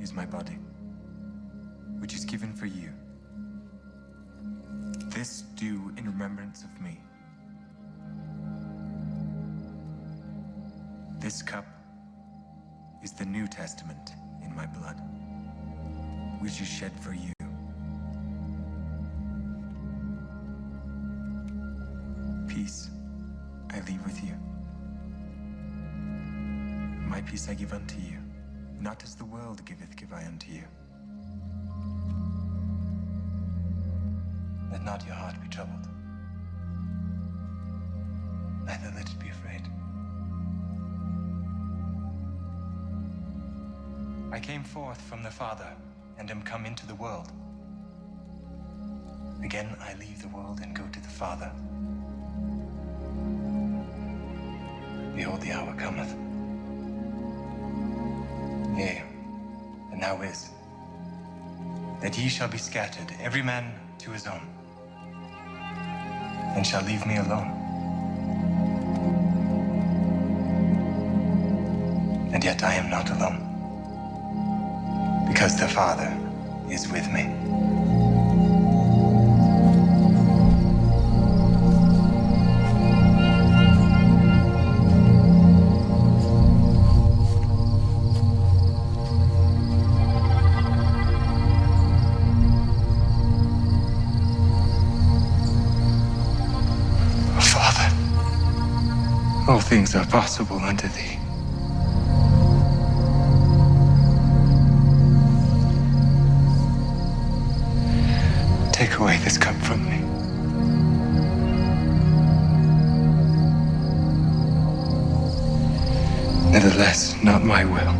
is my body, which is given for you. This do in remembrance of me. This cup is the New Testament in my blood, which is shed for you. Peace I leave with you. My peace I give unto you. Not as the world giveth, give I unto you. Let not your heart be troubled, neither let it be afraid. I came forth from the Father, and am come into the world. Again I leave the world and go to the Father. Behold, the hour cometh. Yea, and now is, that ye shall be scattered, every man to his own, and shall leave me alone. And yet I am not alone, because the Father is with me. Father, all things are possible unto thee. Take away this cup from me. Nevertheless, not my will,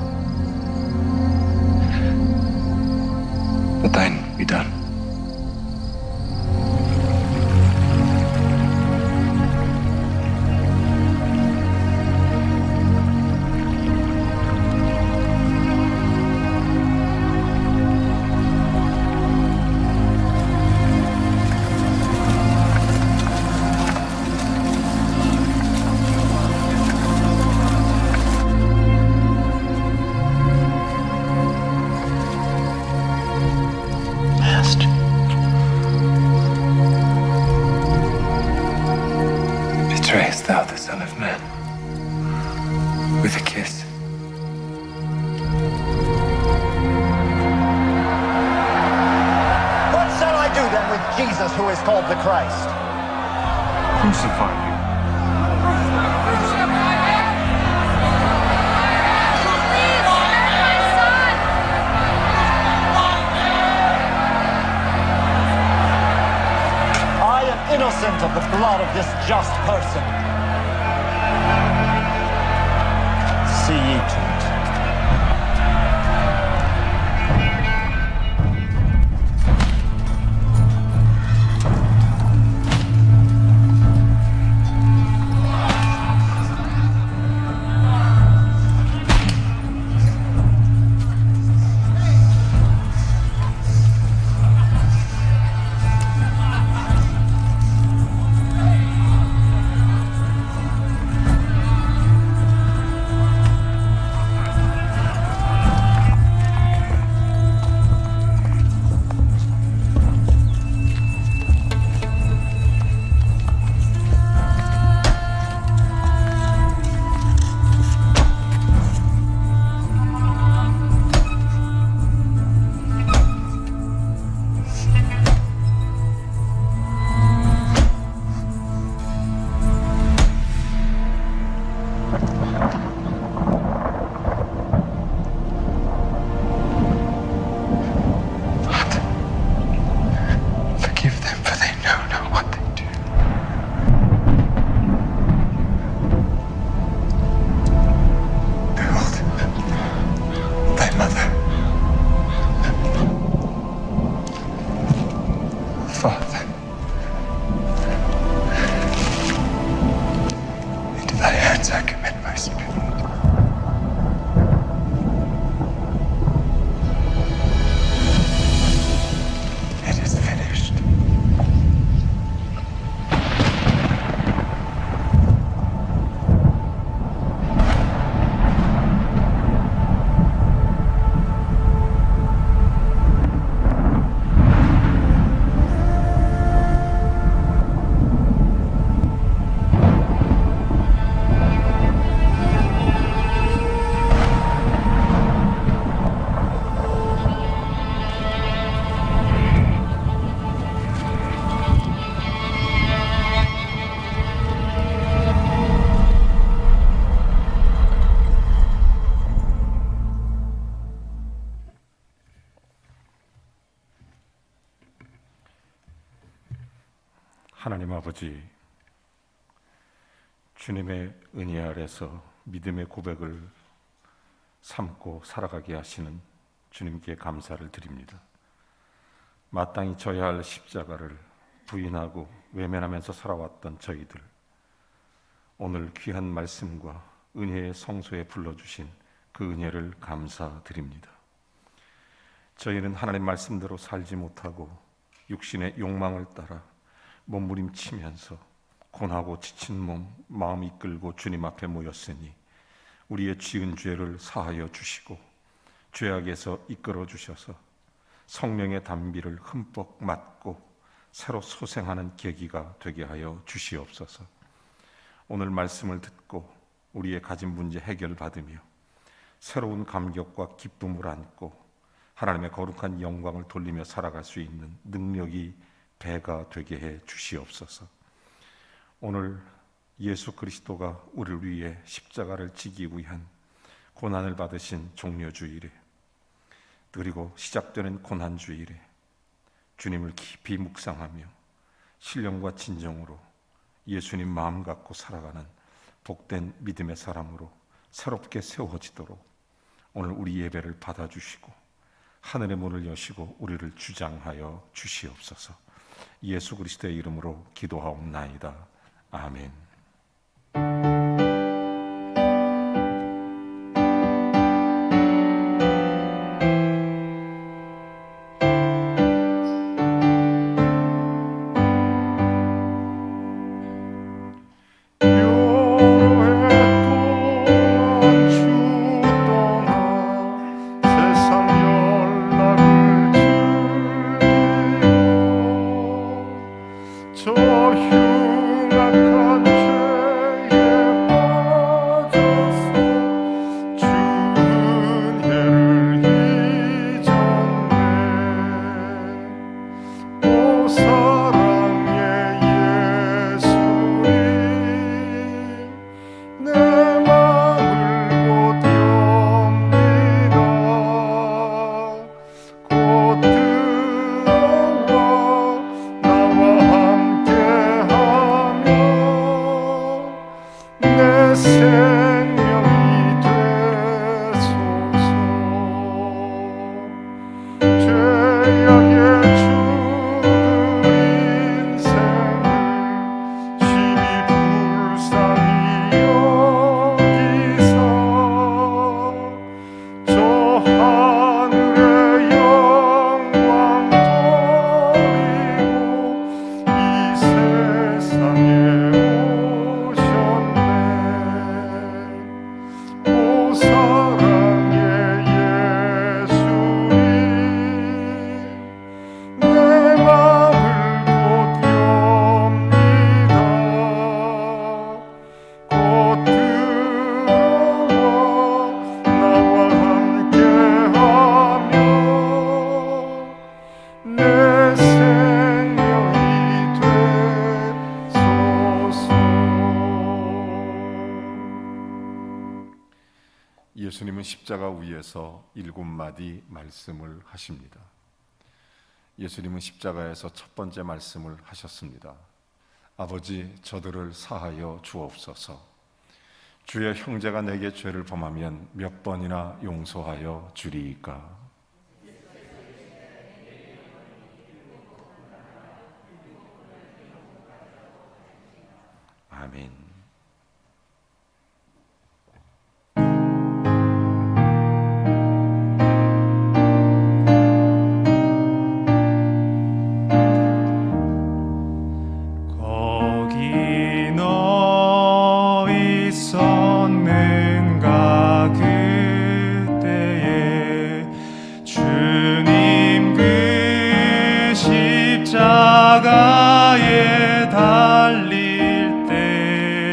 but thine be done. Betrayest thou the Son of Man with a kiss? What shall I do then with Jesus, who is called the Christ? Crucify him. Innocent of the blood of this just person. See ye to it. 하나님 아버지, 주님의 은혜 아래서 믿음의 고백을 삼고 살아가게 하시는 주님께 감사를 드립니다. 마땅히 져야 할 십자가를 부인하고 외면하면서 살아왔던 저희들, 오늘 귀한 말씀과 은혜의 성소에 불러주신 그 은혜를 감사드립니다. 저희는 하나님 말씀대로 살지 못하고 육신의 욕망을 따라 몸부림치면서 고나고 지친 몸, 마음 이끌고 주님 앞에 모였으니 우리의 지은 죄를 사하여 주시고 죄악에서 이끌어 주셔서 성령의 단비를 흠뻑 맞고 새로 소생하는 계기가 되게 하여 주시옵소서. 오늘 말씀을 듣고 우리의 가진 문제 해결받으며 새로운 감격과 기쁨을 안고 하나님의 거룩한 영광을 돌리며 살아갈 수 있는 능력이 배가 되게 해 주시옵소서. 오늘 예수 그리스도가 우리를 위해 십자가를 지기 위한 고난을 받으신 종려주일에, 그리고 시작되는 고난주일에 주님을 깊이 묵상하며 신령과 진정으로 예수님 마음 갖고 살아가는 복된 믿음의 사람으로 새롭게 세워지도록 오늘 우리 예배를 받아주시고 하늘의 문을 여시고 우리를 주장하여 주시옵소서. 예수 그리스도의 이름으로 기도하옵나이다. 아멘. 예수님은 십자가 위에서 7마디 말씀을 하십니다. 예수님은 십자가에서 첫 번째 말씀을 하셨습니다. 아버지, 저들을 사하여 주옵소서. 주의 형제가 내게 죄를 범하면 몇 번이나 용서하여 주리이까? 아멘. 십자가에 달릴 때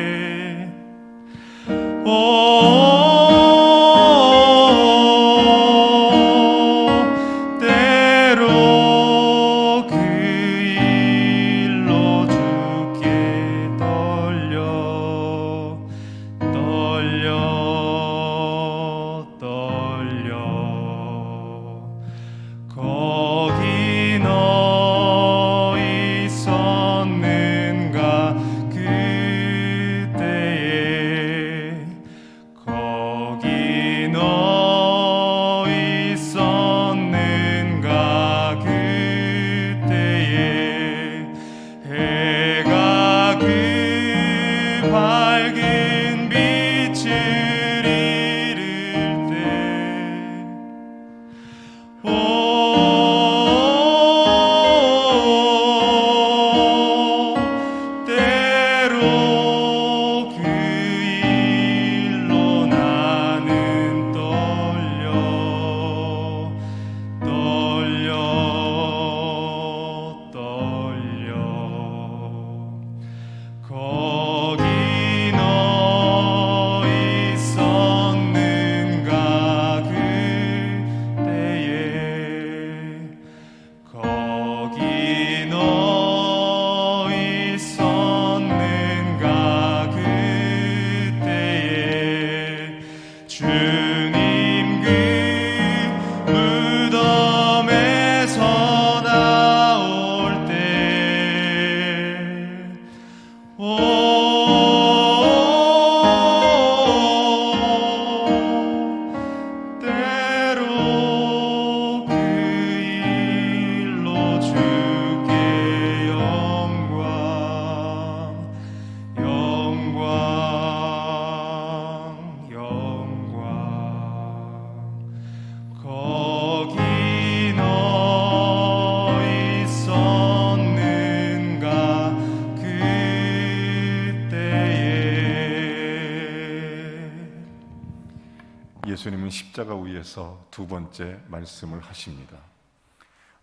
예수님은 십자가 위에서 두 번째 말씀을 하십니다.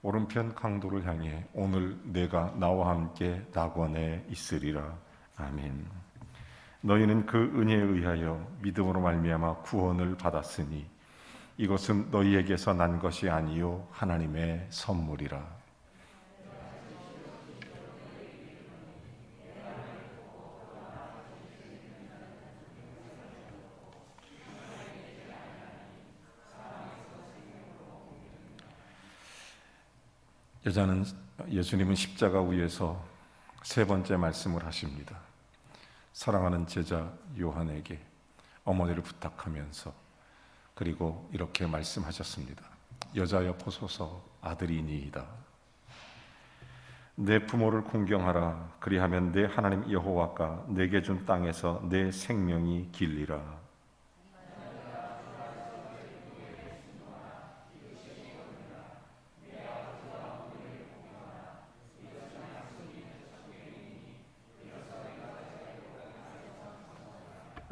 오른편 강도를 향해 오늘 내가 나와 함께 낙원에 있으리라. 아멘. 너희는 그 은혜에 의하여 믿음으로 말미암아 구원을 받았으니 이것은 너희에게서 난 것이 아니요 하나님의 선물이라. 예수님은 십자가 위에서 세 번째 말씀을 하십니다. 사랑하는 제자 요한에게 어머니를 부탁하면서 그리고 이렇게 말씀하셨습니다. 여자여 보소서 아들이니이다. 내 부모를 공경하라. 그리하면 내 하나님 여호와가 내게 준 땅에서 내 생명이 길리라.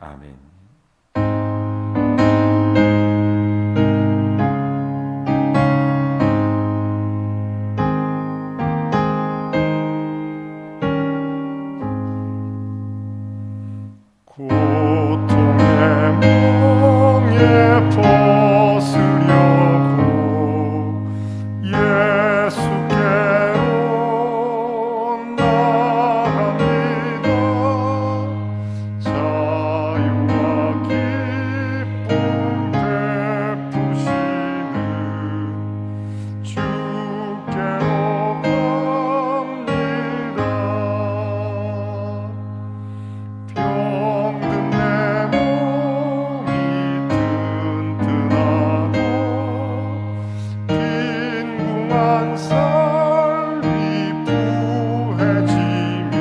아멘. 고통의 몽에 벗으려고 예수께로 나갑니다. 자유와 기쁨 베푸시는 주께로 갑니다. 병든 내 몸이 튼튼하고 빈궁한 삶이 부해지며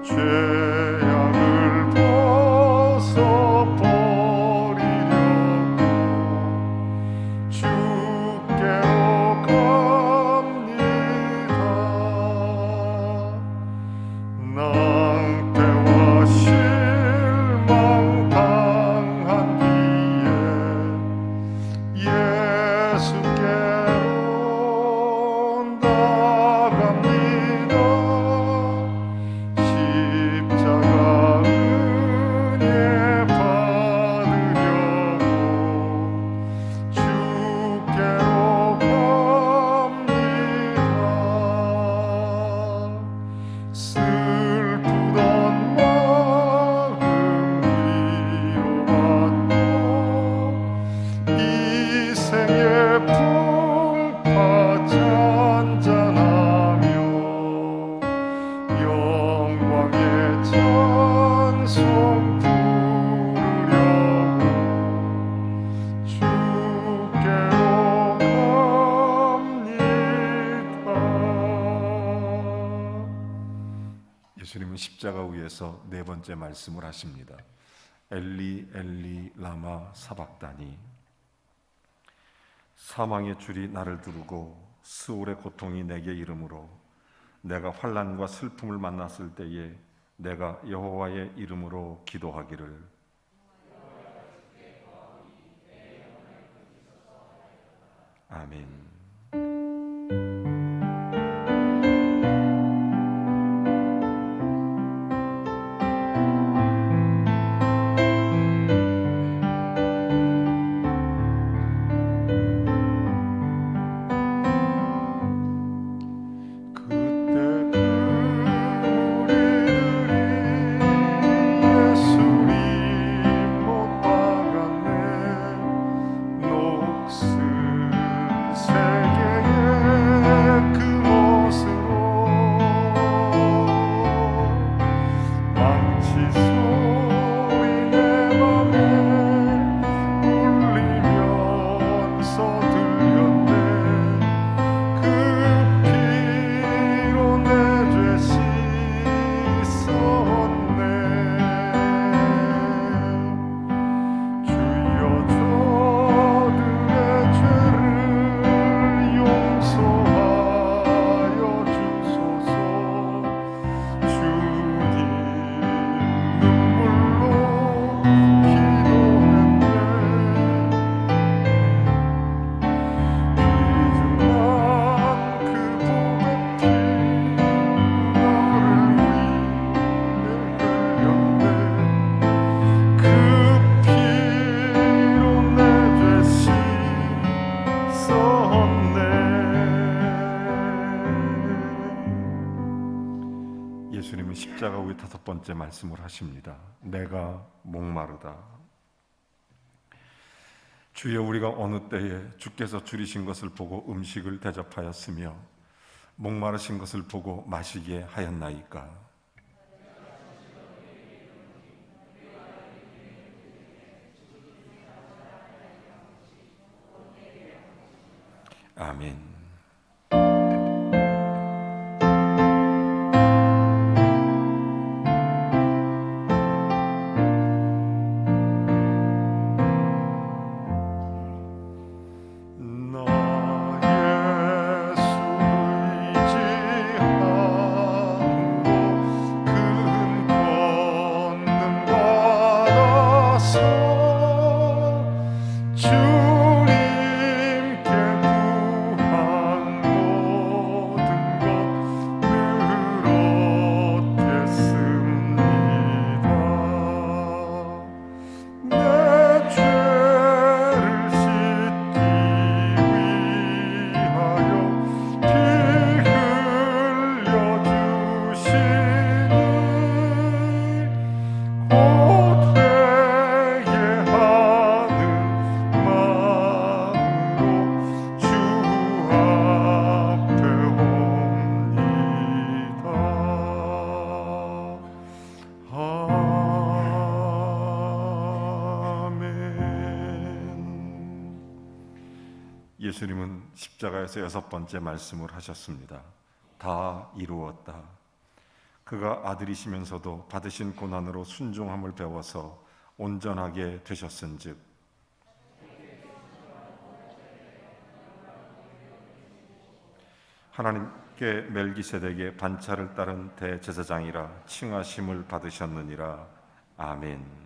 죄악을 벗어버리려고 주께로 갑니다. 낭패와 실망 당한 뒤에 예수께로 나갑니다. 십자가 은혜 받으려고 주께로 갑니다. 슬프던 마음 위로받고 이 생의 풍파 잔잔하며 영광의 찬송 부르려고 주께로 갑니다. 예수님은 십자가 위에서 네 번째 말씀을 하십니다. 엘리 엘리 라마 사박다니. 사망의 줄이 나를 두르고 스올의 고통이 내게 이르므로 내가 환난과 슬픔을 만났을 때에 내가 여호와의 이름으로 기도하기를 아멘. 주님 번째 말씀을 하십니다. 내가 목마르다. 주여, 우리가 어느 때에 주께서 줄이신 것을 보고 음식을 대접하였으며 목마르신 것을 보고 마시게 하였나이까? 아멘. 예수님은 십자가에서 6번째 말씀을 하셨습니다. 다 이루었다. 그가 아들이시면서도 받으신 고난으로 순종함을 배워서 온전하게 되셨은즉 하나님께 멜기세덱의 반차를 따른 대제사장이라 칭하심을 받으셨느니라. 아멘.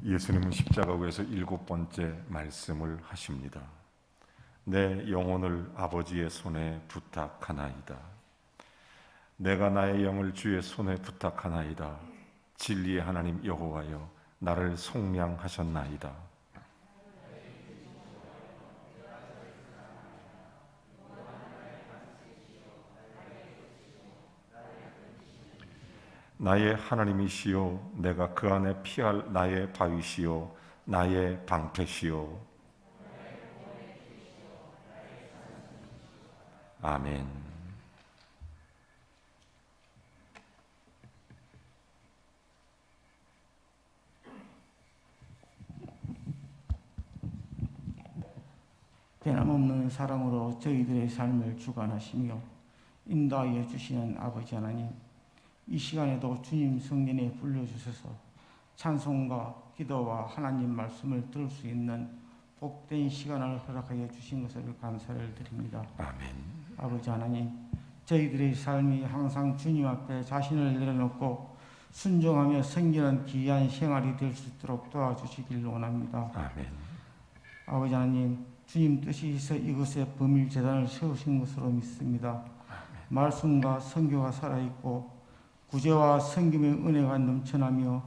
예수님은 십자가 위에서 7번째 말씀을 하십니다. 내 영혼을 아버지의 손에 부탁하나이다. 내가 나의 영을 주의 손에 부탁하나이다. 진리의 하나님 여호와여, 나를 속량하셨나이다. 나의 하나님이시요, 내가 그 안에 피할 나의 바위시요, 나의 방패시요. 아멘. 비는 끊임없는 사랑으로 저희들의 삶을 주관하시며 인도하여 주시는 아버지 하나님, 이 시간에도 주님 성전에 불러주셔서 찬송과 기도와 하나님 말씀을 들을 수 있는 복된 시간을 허락하여 주신 것을 감사를 드립니다. 아멘. 아버지 하나님, 저희들의 삶이 항상 주님 앞에 자신을 내려놓고 순종하며 섬기는 귀한 생활이 될 수 있도록 도와주시길 원합니다. 아멘. 아버지 하나님, 주님 뜻이 있어 이곳에 범일재단을 세우신 것으로 믿습니다. 말씀과 선교가 살아있고 구제와 섬김의 은혜가 넘쳐나며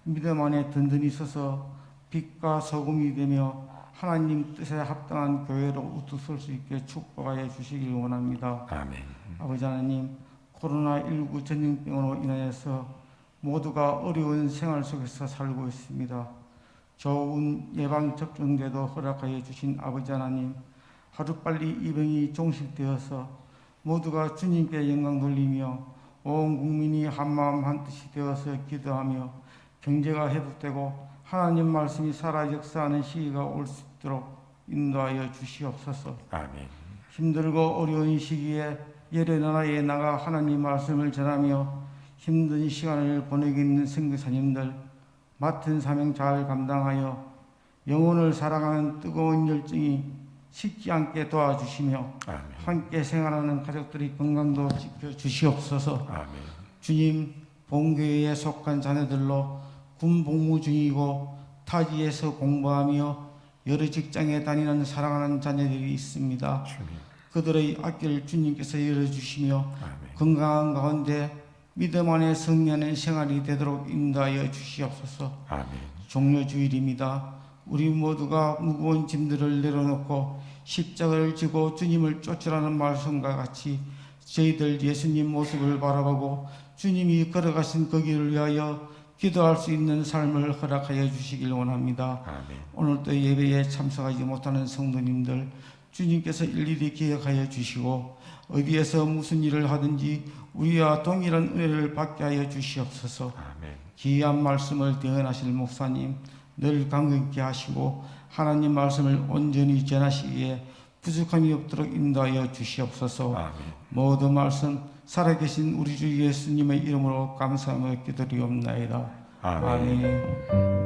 믿음 안에 든든히 서서 빛과 소금이 되며 하나님 뜻에 합당한 교회로 우뚝 설 수 있게 축복하여 주시길 원합니다. 아멘. 아버지 하나님, 코로나19 전염병으로 인하여서 모두가 어려운 생활 속에서 살고 있습니다. 좋은 예방접종제도 허락하여 주신 아버지 하나님, 하루빨리 이 병이 종식되어서 모두가 주님께 영광 돌리며 온 국민이 한마음 한뜻이 되어서 기도하며 경제가 회복되고 하나님 말씀이 살아 역사하는 시기가 올 수 있도록 인도하여 주시옵소서. 아멘. 힘들고 어려운 시기에 여러 나라에 나가 하나님 말씀을 전하며 힘든 시간을 보내고 있는 선교사님들 맡은 사명 잘 감당하여 영혼을 사랑하는 뜨거운 열정이 식지 않게 도와주시며 아멘. 함께 생활하는 가족들의 건강도 지켜주시옵소서. 아멘. 주님, 본교회에 속한 자녀들로 군 복무 중이고 타지에서 공부하며 여러 직장에 다니는 사랑하는 자녀들이 있습니다. 주님. 그들의 앞길 주님께서 열어주시며 아멘. 건강한 가운데 믿음 안에 승리하는 생활이 되도록 인도하여 주시옵소서. 아멘. 종료주일입니다. 우리 모두가 무거운 짐들을 내려놓고 십자가를 지고 주님을 쫓으라는 말씀과 같이 저희들 예수님 모습을 바라보고 주님이 걸어가신 그 길을 위하여 기도할 수 있는 삶을 허락하여 주시길 원합니다. 아멘. 오늘도 예배에 참석하지 못하는 성도님들 주님께서 일일이 기억하여 주시고 어디에서 무슨 일을 하든지 우리와 동일한 은혜를 받게 하여 주시옵소서. 아멘. 귀한 말씀을 대언하실 목사님 늘 강건케 하시고 하나님 말씀을 온전히 전하시기에 부족함이 없도록 인도하여 주시옵소서. 아멘. 모든 말씀 살아계신 우리 주 예수님의 이름으로 감사하며 기도리옵나이다. 아멘. 아멘.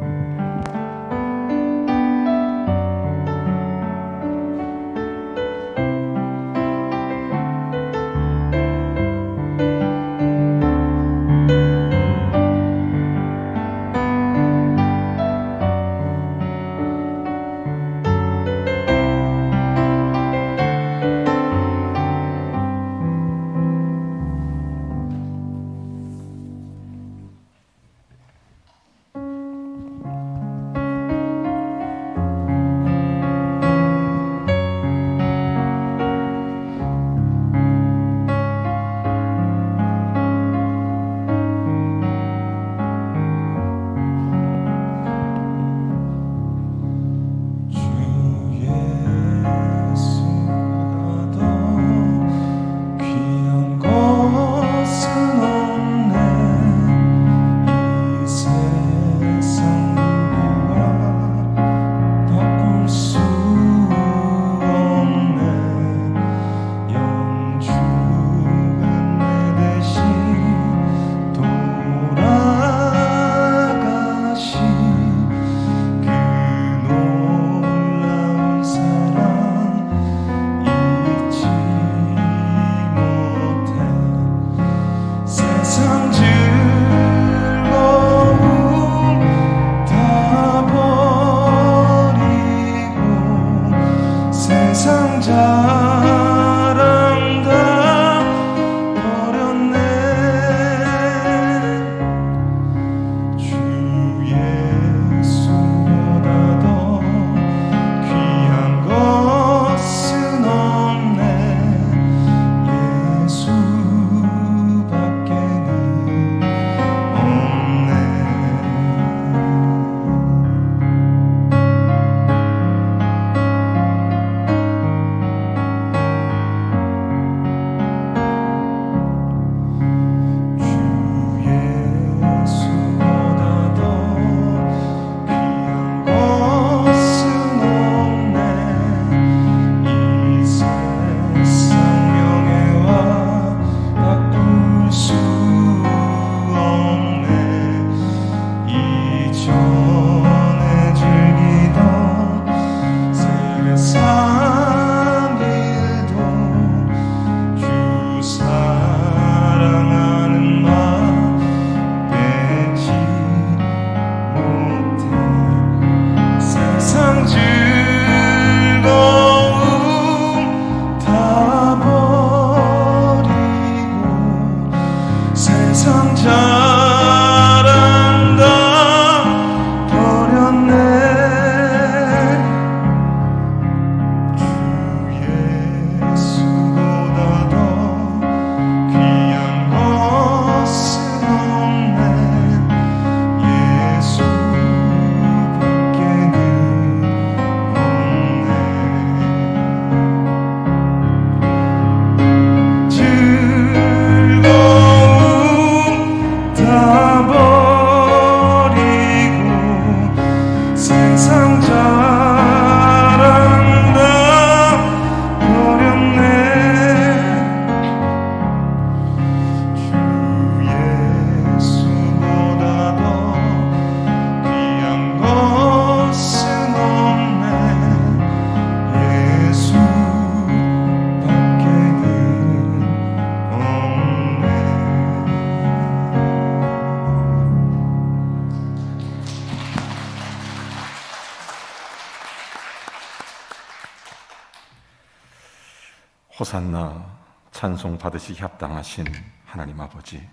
호산나 찬송 받으시기 합당하신 하나님 아버지,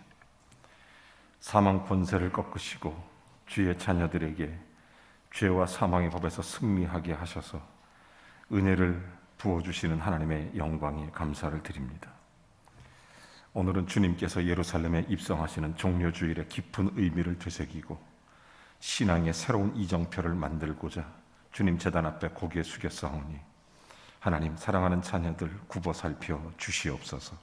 사망 권세를 꺾으시고 주의 자녀들에게 죄와 사망의 법에서 승리하게 하셔서 은혜를 부어주시는 하나님의 영광에 감사를 드립니다. 오늘은 주님께서 예루살렘에 입성하시는 종려주일의 깊은 의미를 되새기고 신앙의 새로운 이정표를 만들고자 주님 제단 앞에 고개 숙여 싸우니 하나님, 사랑하는 자녀들 굽어 살펴 주시옵소서.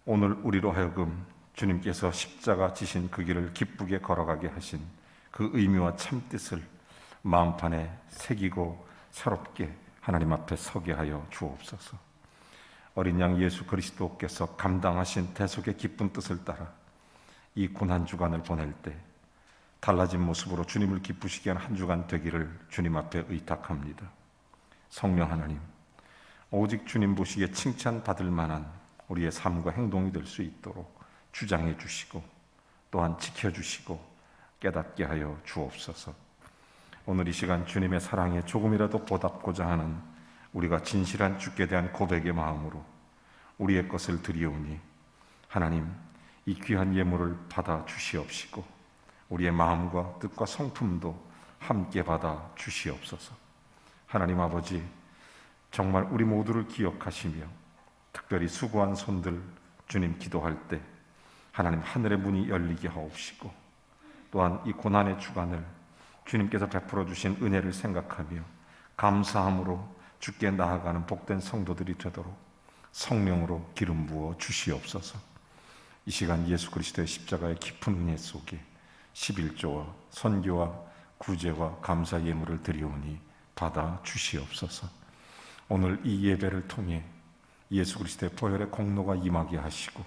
오늘 우리로 하여금 주님께서 십자가 지신 그 길을 기쁘게 걸어가게 하신 그 의미와 참뜻을 마음판에 새기고 새롭게 하나님 앞에 서게 하여 주옵소서. 어린 양 예수 그리스도께서 감당하신 대속의 기쁜 뜻을 따라 이 고난 주간을 보낼 때 달라진 모습으로 주님을 기쁘시게 하는 한 주간 되기를 주님 앞에 의탁합니다. 성령 하나님, 오직 주님 보시기에 칭찬받을 만한 우리의 삶과 행동이 될 수 있도록 주장해 주시고 또한 지켜주시고 깨닫게 하여 주옵소서. 오늘 이 시간 주님의 사랑에 조금이라도 보답고자 하는 우리가 진실한 주께 대한 고백의 마음으로 우리의 것을 드리오니 하나님, 이 귀한 예물을 받아 주시옵시고 우리의 마음과 뜻과 성품도 함께 받아 주시옵소서. 하나님 아버지, 정말 우리 모두를 기억하시며 특별히 수고한 손들 주님 기도할 때 하나님 하늘의 문이 열리게 하옵시고 또한 이 고난의 주간을 주님께서 베풀어 주신 은혜를 생각하며 감사함으로 주께 나아가는 복된 성도들이 되도록 성령으로 기름 부어 주시옵소서. 이 시간 예수 그리스도의 십자가의 깊은 은혜 속에 11조와 선교와 구제와 감사 예물을 드리오니 받아 주시옵소서. 오늘 이 예배를 통해 예수 그리스도의 보혈의 공로가 임하게 하시고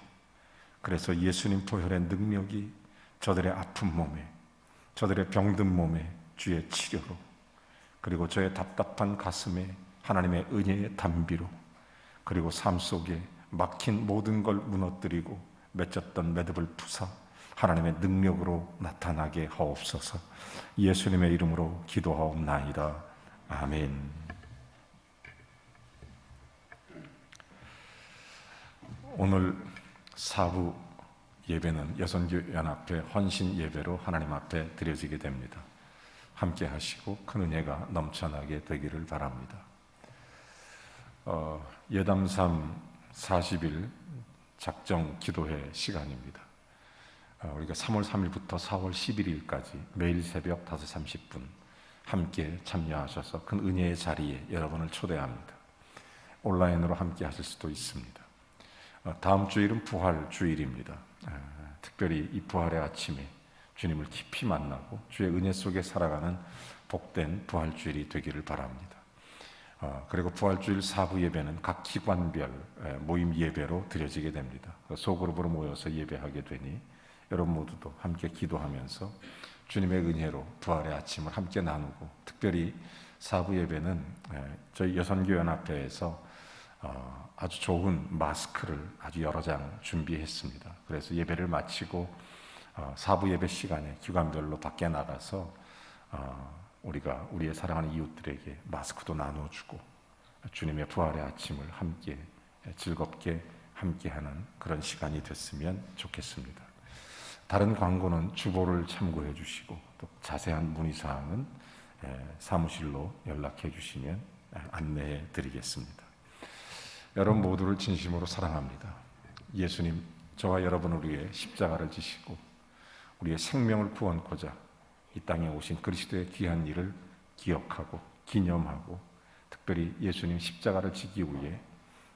그래서 예수님 보혈의 능력이 저들의 아픈 몸에, 저들의 병든 몸에 주의 치료로, 그리고 저의 답답한 가슴에 하나님의 은혜의 담비로, 그리고 삶 속에 막힌 모든 걸 무너뜨리고 맺혔던 매듭을 부사 하나님의 능력으로 나타나게 하옵소서. 예수님의 이름으로 기도하옵나이다. 아멘. 오늘 사부 예배는 여선교연합회 헌신 예배로 하나님 앞에 드려지게 됩니다. 함께 하시고 큰 은혜가 넘쳐나게 되기를 바랍니다. 예담삼 40일 작정 기도회 시간입니다. 우리가 3월 3일부터 4월 11일까지 매일 새벽 5시 30분 함께 참여하셔서 큰 은혜의 자리에 여러분을 초대합니다. 온라인으로 함께 하실 수도 있습니다. 다음 주일은 부활 주일입니다. 특별히 이 부활의 아침에 주님을 깊이 만나고 주의 은혜 속에 살아가는 복된 부활 주일이 되기를 바랍니다. 그리고 부활 주일 사부 예배는 각 기관별 모임 예배로 드려지게 됩니다. 소그룹으로 모여서 예배하게 되니 여러분 모두도 함께 기도하면서 주님의 은혜로 부활의 아침을 함께 나누고, 특별히 사부 예배는 저희 여선교연합회에서 아주 좋은 마스크를 아주 여러 장 준비했습니다. 그래서 예배를 마치고 사부 예배 시간에 기관별로 밖에 나가서 우리가 우리의 사랑하는 이웃들에게 마스크도 나눠주고 주님의 부활의 아침을 함께 즐겁게 함께하는 그런 시간이 됐으면 좋겠습니다. 다른 광고는 주보를 참고해 주시고 또 자세한 문의사항은 사무실로 연락해 주시면 안내해 드리겠습니다. 여러분 모두를 진심으로 사랑합니다. 예수님, 저와 여러분을 위해 십자가를 지시고 우리의 생명을 구원코자 이 땅에 오신 그리스도의 귀한 일을 기억하고 기념하고, 특별히 예수님 십자가를 지기 위해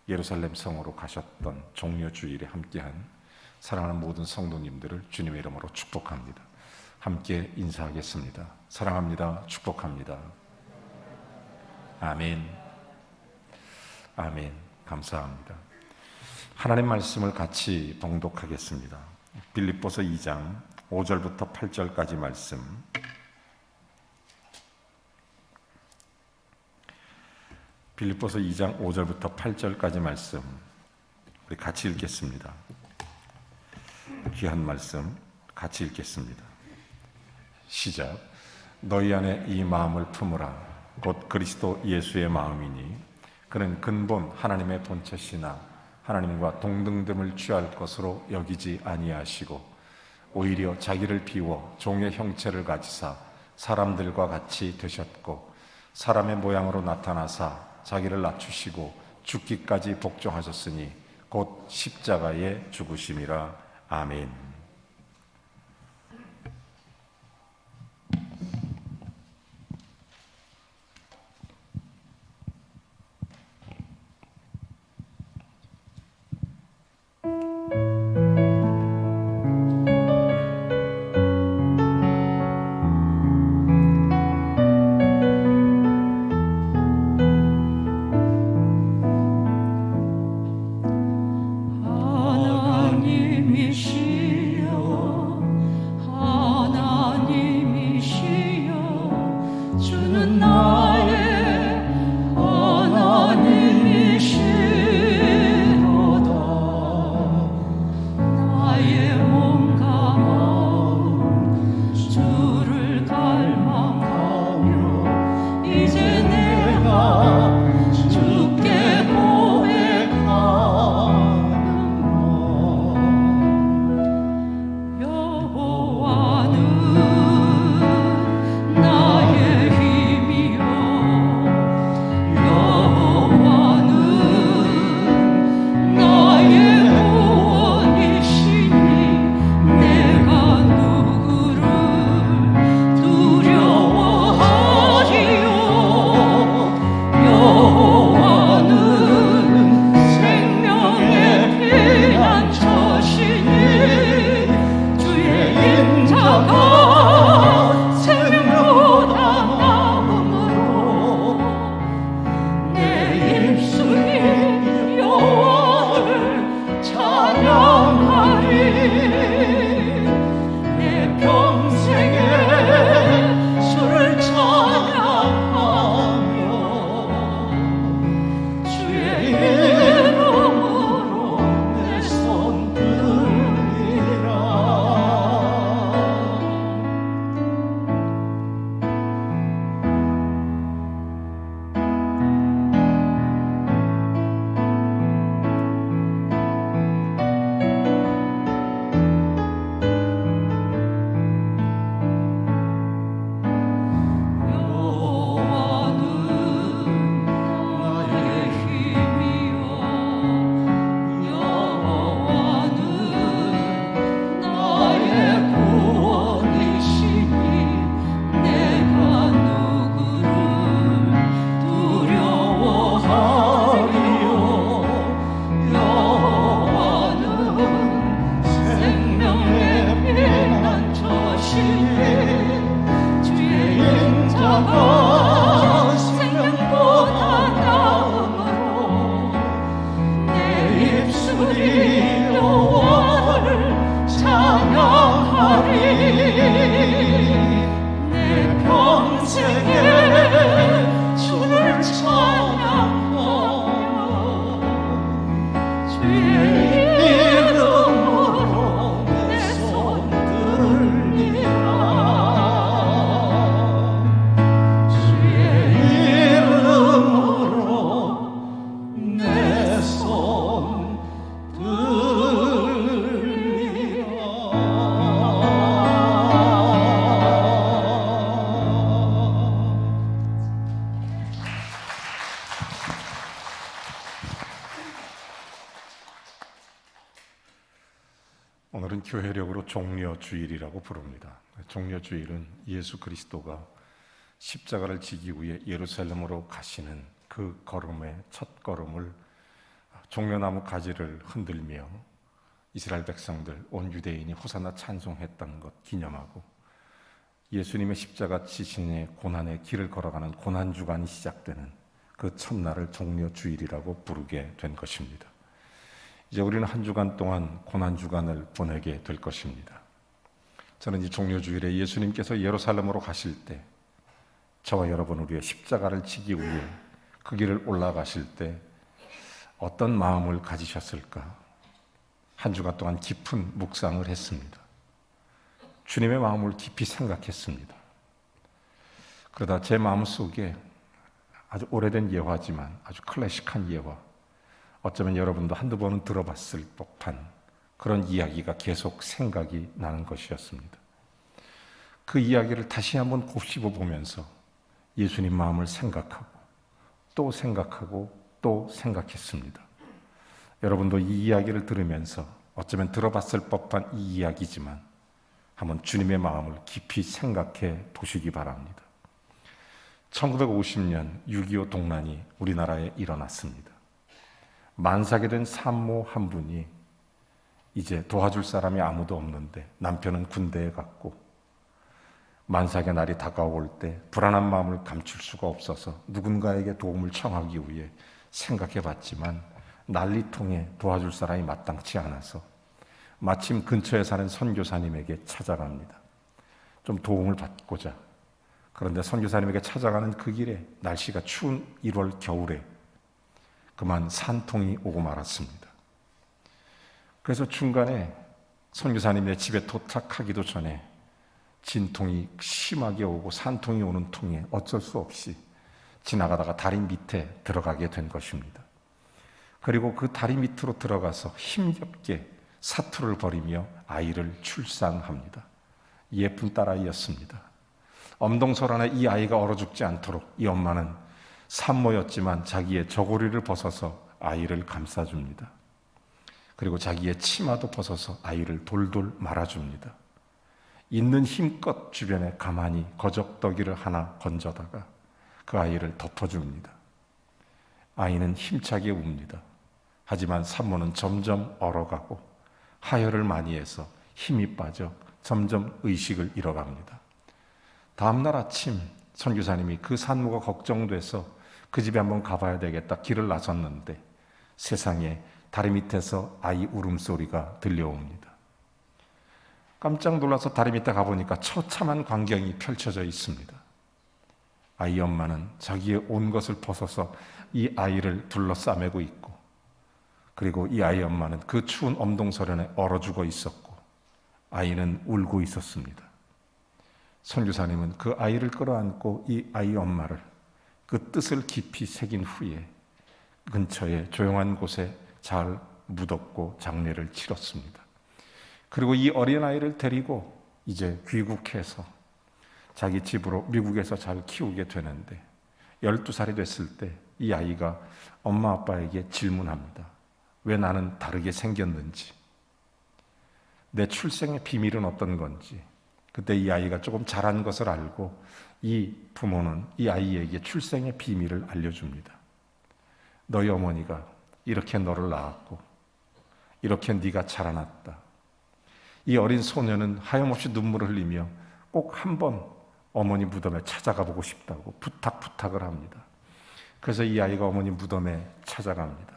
예루살렘 성으로 가셨던 종려주일에 함께한 사랑하는 모든 성도님들을 주님의 이름으로 축복합니다. 함께 인사하겠습니다. 사랑합니다. 축복합니다. 아멘. 아멘. 감사합니다. 하나님 말씀을 같이 봉독하겠습니다. 빌립보서 2장 5절부터 8절까지 말씀. 빌립보서 2장 5절부터 8절까지 말씀 우리 같이 읽겠습니다. 귀한 말씀 같이 읽겠습니다. 시작. 너희 안에 이 마음을 품으라. 곧 그리스도 예수의 마음이니 그는 근본 하나님의 본체시나 하나님과 동등됨을 취할 것으로 여기지 아니하시고 오히려 자기를 비워 종의 형체를 가지사 사람들과 같이 되셨고 사람의 모양으로 나타나사 자기를 낮추시고 죽기까지 복종하셨으니 곧 십자가에 죽으심이라. 아멘. 오늘은 교회력으로 종려주일이라고 부릅니다. 종려주일은 예수 그리스도가 십자가를 지기 위해 예루살렘으로 가시는 그 걸음의 첫 걸음을 종려나무 가지를 흔들며 이스라엘 백성들, 온 유대인이 호산나 찬송했던 것 기념하고 예수님의 십자가 지신의 고난의 길을 걸어가는 고난주간이 시작되는 그 첫날을 종려주일이라고 부르게 된 것입니다. 이제 우리는 한 주간 동안 고난주간을 보내게 될 것입니다. 저는 이 종려주일에 예수님께서 예루살렘으로 가실 때 저와 여러분 우리의 십자가를 지기 위해 그 길을 올라가실 때 어떤 마음을 가지셨을까? 한 주간 동안 깊은 묵상을 했습니다. 주님의 마음을 깊이 생각했습니다. 그러다 제 마음속에 아주 오래된 예화지만 아주 클래식한 예화, 어쩌면 여러분도 한두 번은 들어봤을 법한 그런 이야기가 계속 생각이 나는 것이었습니다. 그 이야기를 다시 한번 곱씹어 보면서 예수님 마음을 생각하고 또 생각하고 또 생각했습니다. 여러분도 이 이야기를 들으면서 어쩌면 들어봤을 법한 이 이야기지만 한번 주님의 마음을 깊이 생각해 보시기 바랍니다. 1950년 6.25 동란이 우리나라에 일어났습니다. 만삭이 된 산모 한 분이 이제 도와줄 사람이 아무도 없는데 남편은 군대에 갔고 만삭의 날이 다가올 때 불안한 마음을 감출 수가 없어서 누군가에게 도움을 청하기 위해 생각해 봤지만 난리통에 도와줄 사람이 마땅치 않아서 마침 근처에 사는 선교사님에게 찾아갑니다. 좀 도움을 받고자. 그런데 선교사님에게 찾아가는 그 길에 날씨가 추운 1월 겨울에 그만 산통이 오고 말았습니다. 그래서 중간에 선교사님의 집에 도착하기도 전에 진통이 심하게 오고 산통이 오는 통에 어쩔 수 없이 지나가다가 다리 밑에 들어가게 된 것입니다. 그리고 그 다리 밑으로 들어가서 힘겹게 사투를 벌이며 아이를 출산합니다. 예쁜 딸아이였습니다. 엄동설 안에 이 아이가 얼어 죽지 않도록 이 엄마는 산모였지만 자기의 저고리를 벗어서 아이를 감싸줍니다. 그리고 자기의 치마도 벗어서 아이를 돌돌 말아줍니다. 있는 힘껏 주변에 가만히 거적더기를 하나 건져다가 그 아이를 덮어줍니다. 아이는 힘차게 웁니다. 하지만 산모는 점점 얼어가고 하혈을 많이 해서 힘이 빠져 점점 의식을 잃어갑니다. 다음날 아침 선교사님이 그 산모가 걱정돼서 그 집에 한번 가봐야 되겠다 길을 나섰는데 세상에 다리 밑에서 아이 울음소리가 들려옵니다. 깜짝 놀라서 다리 밑에 가보니까 처참한 광경이 펼쳐져 있습니다. 아이 엄마는 자기의 온 것을 벗어서 이 아이를 둘러싸매고 있고 그리고 이 아이 엄마는 그 추운 엄동설현에 얼어 죽어 있었고 아이는 울고 있었습니다. 선교사님은 그 아이를 끌어안고 이 아이 엄마를 그 뜻을 깊이 새긴 후에 근처에 조용한 곳에 잘 묻었고 장례를 치렀습니다. 그리고 이 어린아이를 데리고 이제 귀국해서 자기 집으로 미국에서 잘 키우게 되는데 12살이 됐을 때 이 아이가 엄마 아빠에게 질문합니다. 왜 나는 다르게 생겼는지, 내 출생의 비밀은 어떤 건지. 그때 이 아이가 조금 자란 것을 알고 이 부모는 이 아이에게 출생의 비밀을 알려줍니다. 너희 어머니가 이렇게 너를 낳았고 이렇게 네가 자라났다. 이 어린 소녀는 하염없이 눈물을 흘리며 꼭 한번 어머니 무덤에 찾아가 보고 싶다고 부탁을 합니다. 그래서 이 아이가 어머니 무덤에 찾아갑니다.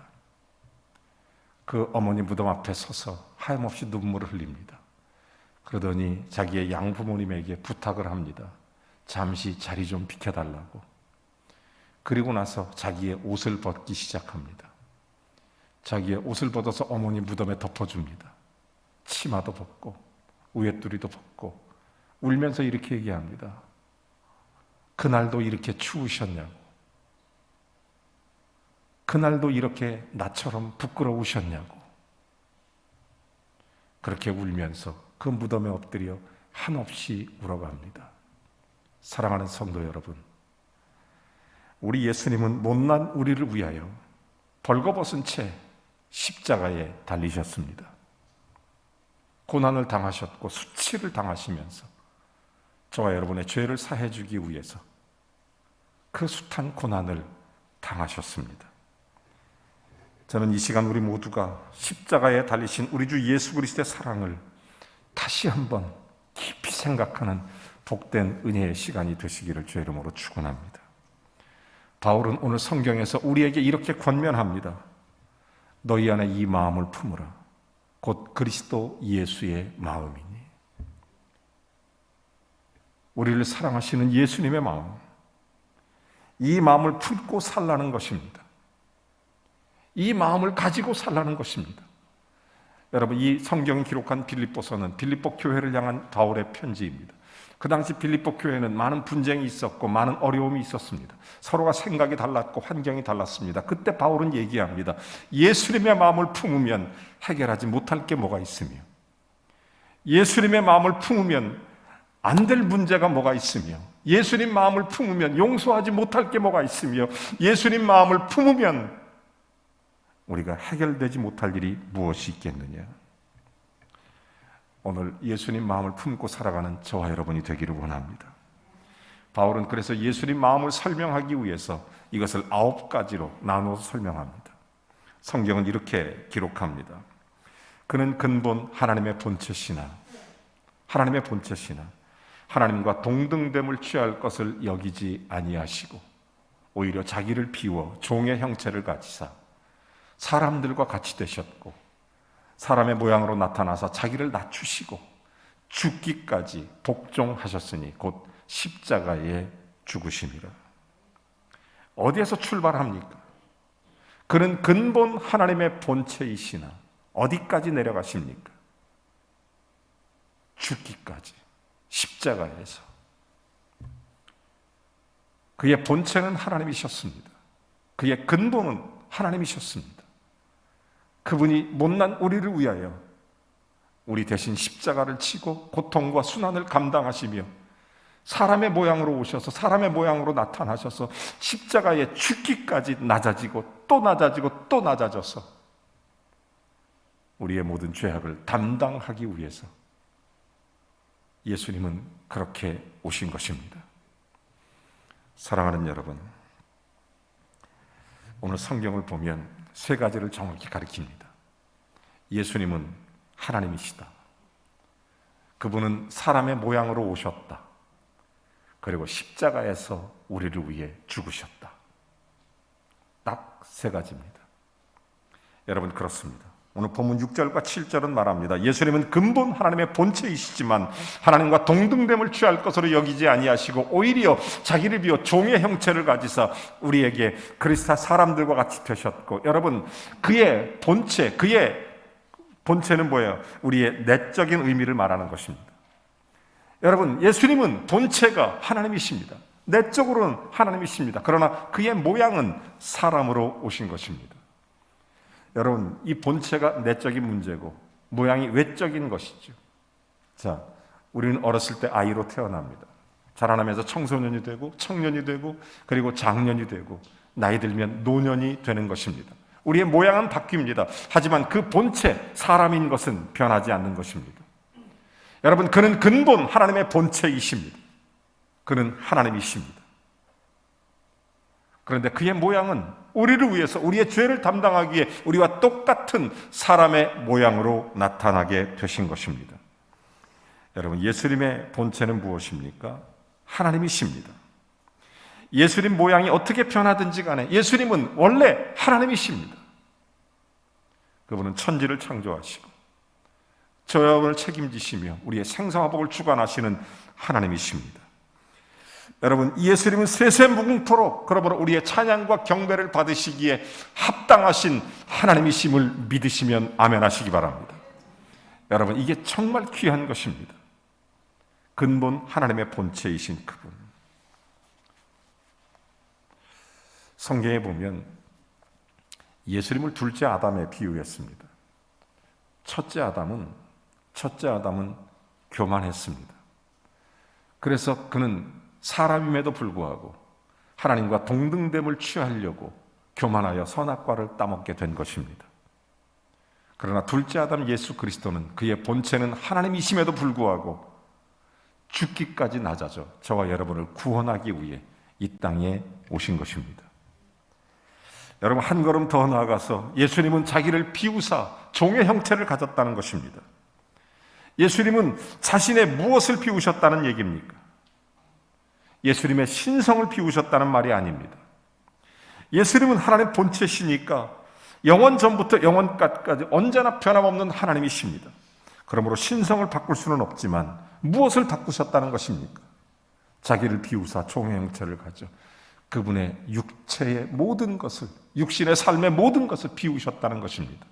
그 어머니 무덤 앞에 서서 하염없이 눈물을 흘립니다. 그러더니 자기의 양부모님에게 부탁을 합니다. 잠시 자리 좀 비켜달라고. 그리고 나서 자기의 옷을 벗기 시작합니다. 자기의 옷을 벗어서 어머니 무덤에 덮어줍니다. 치마도 벗고 우웻두리도 벗고 울면서 이렇게 얘기합니다. 그날도 이렇게 추우셨냐고. 그날도 이렇게 나처럼 부끄러우셨냐고. 그렇게 울면서 그 무덤에 엎드려 한없이 울어갑니다. 사랑하는 성도 여러분, 우리 예수님은 못난 우리를 위하여 벌거벗은 채 십자가에 달리셨습니다. 고난을 당하셨고 수치를 당하시면서 저와 여러분의 죄를 사해 주기 위해서 그 숱한 고난을 당하셨습니다. 저는 이 시간 우리 모두가 십자가에 달리신 우리 주 예수 그리스도의 사랑을 다시 한번 깊이 생각하는 복된 은혜의 시간이 되시기를 주의 이름으로 축원합니다. 바울은 오늘 성경에서 우리에게 이렇게 권면합니다. 너희 안에 이 마음을 품으라. 곧 그리스도 예수의 마음이니. 우리를 사랑하시는 예수님의 마음, 이 마음을 품고 살라는 것입니다. 이 마음을 가지고 살라는 것입니다. 여러분, 이 성경이 기록한 빌립보서는 빌립보 교회를 향한 바울의 편지입니다. 그 당시 빌립보 교회는 많은 분쟁이 있었고 많은 어려움이 있었습니다. 서로가 생각이 달랐고 환경이 달랐습니다. 그때 바울은 얘기합니다. 예수님의 마음을 품으면 해결하지 못할 게 뭐가 있으며, 예수님의 마음을 품으면 안 될 문제가 뭐가 있으며, 예수님 마음을 품으면 용서하지 못할 게 뭐가 있으며, 예수님 마음을 품으면 우리가 해결되지 못할 일이 무엇이 있겠느냐. 오늘 예수님 마음을 품고 살아가는 저와 여러분이 되기를 원합니다. 바울은 그래서 예수님 마음을 설명하기 위해서 이것을 9가지로 나누어서 설명합니다. 성경은 이렇게 기록합니다. 그는 근본 하나님의 본체시나 하나님과 동등됨을 취할 것을 여기지 아니하시고 오히려 자기를 비워 종의 형체를 가지사 사람들과 같이 되셨고 사람의 모양으로 나타나서 자기를 낮추시고 죽기까지 복종하셨으니 곧 십자가에 죽으심이라. 어디에서 출발합니까? 그는 근본 하나님의 본체이시나 어디까지 내려가십니까? 죽기까지, 십자가에서. 그의 본체는 하나님이셨습니다. 그의 근본은 하나님이셨습니다. 그분이 못난 우리를 위하여 우리 대신 십자가를 치고 고통과 순환을 감당하시며 사람의 모양으로 오셔서 사람의 모양으로 나타나셔서 십자가에 죽기까지 낮아지고 또 낮아지고 또 낮아져서 우리의 모든 죄악을 담당하기 위해서 예수님은 그렇게 오신 것입니다. 사랑하는 여러분, 오늘 성경을 보면 3가지를 정확히 가리킵니다. 예수님은 하나님이시다. 그분은 사람의 모양으로 오셨다. 그리고 십자가에서 우리를 위해 죽으셨다. 딱 3가지입니다. 여러분, 그렇습니다. 오늘 본문 6절과 7절은 말합니다. 예수님은 근본 하나님의 본체이시지만 하나님과 동등됨을 취할 것으로 여기지 아니하시고 오히려 자기를 비워 종의 형체를 가지사 우리에게 그리스도 사람들과 같이 되셨고, 여러분, 그의 본체는 뭐예요? 우리의 내적인 의미를 말하는 것입니다. 여러분, 예수님은 본체가 하나님이십니다. 내적으로는 하나님이십니다. 그러나 그의 모양은 사람으로 오신 것입니다. 여러분, 이 본체가 내적인 문제고 모양이 외적인 것이죠. 자, 우리는 어렸을 때 아이로 태어납니다. 자라나면서 청소년이 되고 청년이 되고 그리고 장년이 되고 나이 들면 노년이 되는 것입니다. 우리의 모양은 바뀝니다. 하지만 그 본체, 사람인 것은 변하지 않는 것입니다. 여러분, 그는 근본 하나님의 본체이십니다. 그는 하나님이십니다. 그런데 그의 모양은 우리를 위해서 우리의 죄를 담당하기에 우리와 똑같은 사람의 모양으로 나타나게 되신 것입니다. 여러분, 예수님의 본체는 무엇입니까? 하나님이십니다. 예수님 모양이 어떻게 변하든지 간에 예수님은 원래 하나님이십니다. 그분은 천지를 창조하시고 저와 여러분을 책임지시며 우리의 생사화복을 주관하시는 하나님이십니다. 여러분, 예수님은 세세무궁토록 그러므로 우리의 찬양과 경배를 받으시기에 합당하신 하나님이심을 믿으시면 아멘하시기 바랍니다. 여러분, 이게 정말 귀한 것입니다. 근본 하나님의 본체이신 그분. 성경에 보면 예수님을 둘째 아담에 비유했습니다. 첫째 아담은 교만했습니다. 그래서 그는 사람임에도 불구하고 하나님과 동등됨을 취하려고 교만하여 선악과를 따먹게 된 것입니다. 그러나 둘째 아담 예수 그리스도는 그의 본체는 하나님이심에도 불구하고 죽기까지 낮아져 저와 여러분을 구원하기 위해 이 땅에 오신 것입니다. 여러분, 한 걸음 더 나아가서 예수님은 자기를 비우사 종의 형체를 가졌다는 것입니다. 예수님은 자신의 무엇을 비우셨다는 얘기입니까? 예수님의 신성을 비우셨다는 말이 아닙니다. 예수님은 하나님 본체시니까 영원 전부터 영원까지 언제나 변함없는 하나님이십니다. 그러므로 신성을 바꿀 수는 없지만 무엇을 바꾸셨다는 것입니까? 자기를 비우사 종의 형체를 가져 그분의 육체의 모든 것을, 육신의 삶의 모든 것을 비우셨다는 것입니다.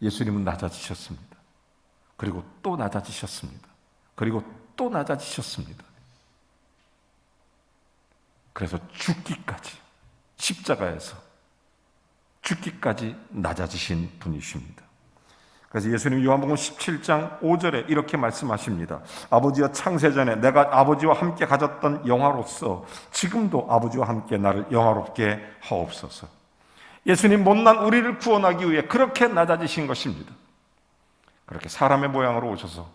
예수님은 낮아지셨습니다. 그리고 또 낮아지셨습니다. 그리고 또 낮아지셨습니다. 그래서 죽기까지, 십자가에서 죽기까지 낮아지신 분이십니다. 그래서 예수님 요한복음 17장 5절에 이렇게 말씀하십니다. 아버지여 창세전에 내가 아버지와 함께 가졌던 영화로서 지금도 아버지와 함께 나를 영화롭게 하옵소서. 예수님 못난 우리를 구원하기 위해 그렇게 낮아지신 것입니다. 그렇게 사람의 모양으로 오셔서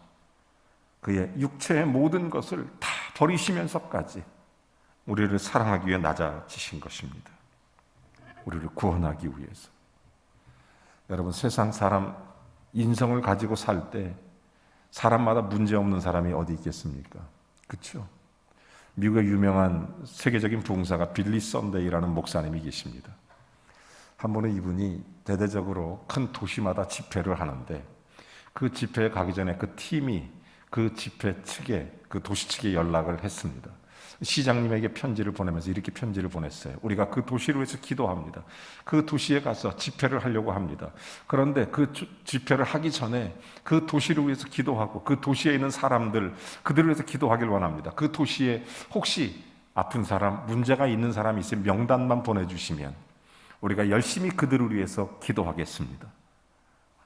그의 육체의 모든 것을 다 버리시면서까지 우리를 사랑하기 위해 낮아지신 것입니다. 우리를 구원하기 위해서. 여러분, 세상 사람 인성을 가지고 살 때 사람마다 문제없는 사람이 어디 있겠습니까? 그렇죠? 미국의 유명한 세계적인 부흥사가 빌리 썬데이라는 목사님이 계십니다. 한 번은 이분이 대대적으로 큰 도시마다 집회를 하는데 그 집회에 가기 전에 그 팀이 그 집회 측에, 그 도시 측에 연락을 했습니다. 시장님에게 편지를 보내면서 이렇게 편지를 보냈어요. 우리가 그 도시를 위해서 기도합니다. 그 도시에 가서 집회를 하려고 합니다. 그런데 그 집회를 하기 전에 그 도시를 위해서 기도하고 그 도시에 있는 사람들, 그들을 위해서 기도하길 원합니다. 그 도시에 혹시 아픈 사람, 문제가 있는 사람이 있으면 명단만 보내주시면 우리가 열심히 그들을 위해서 기도하겠습니다.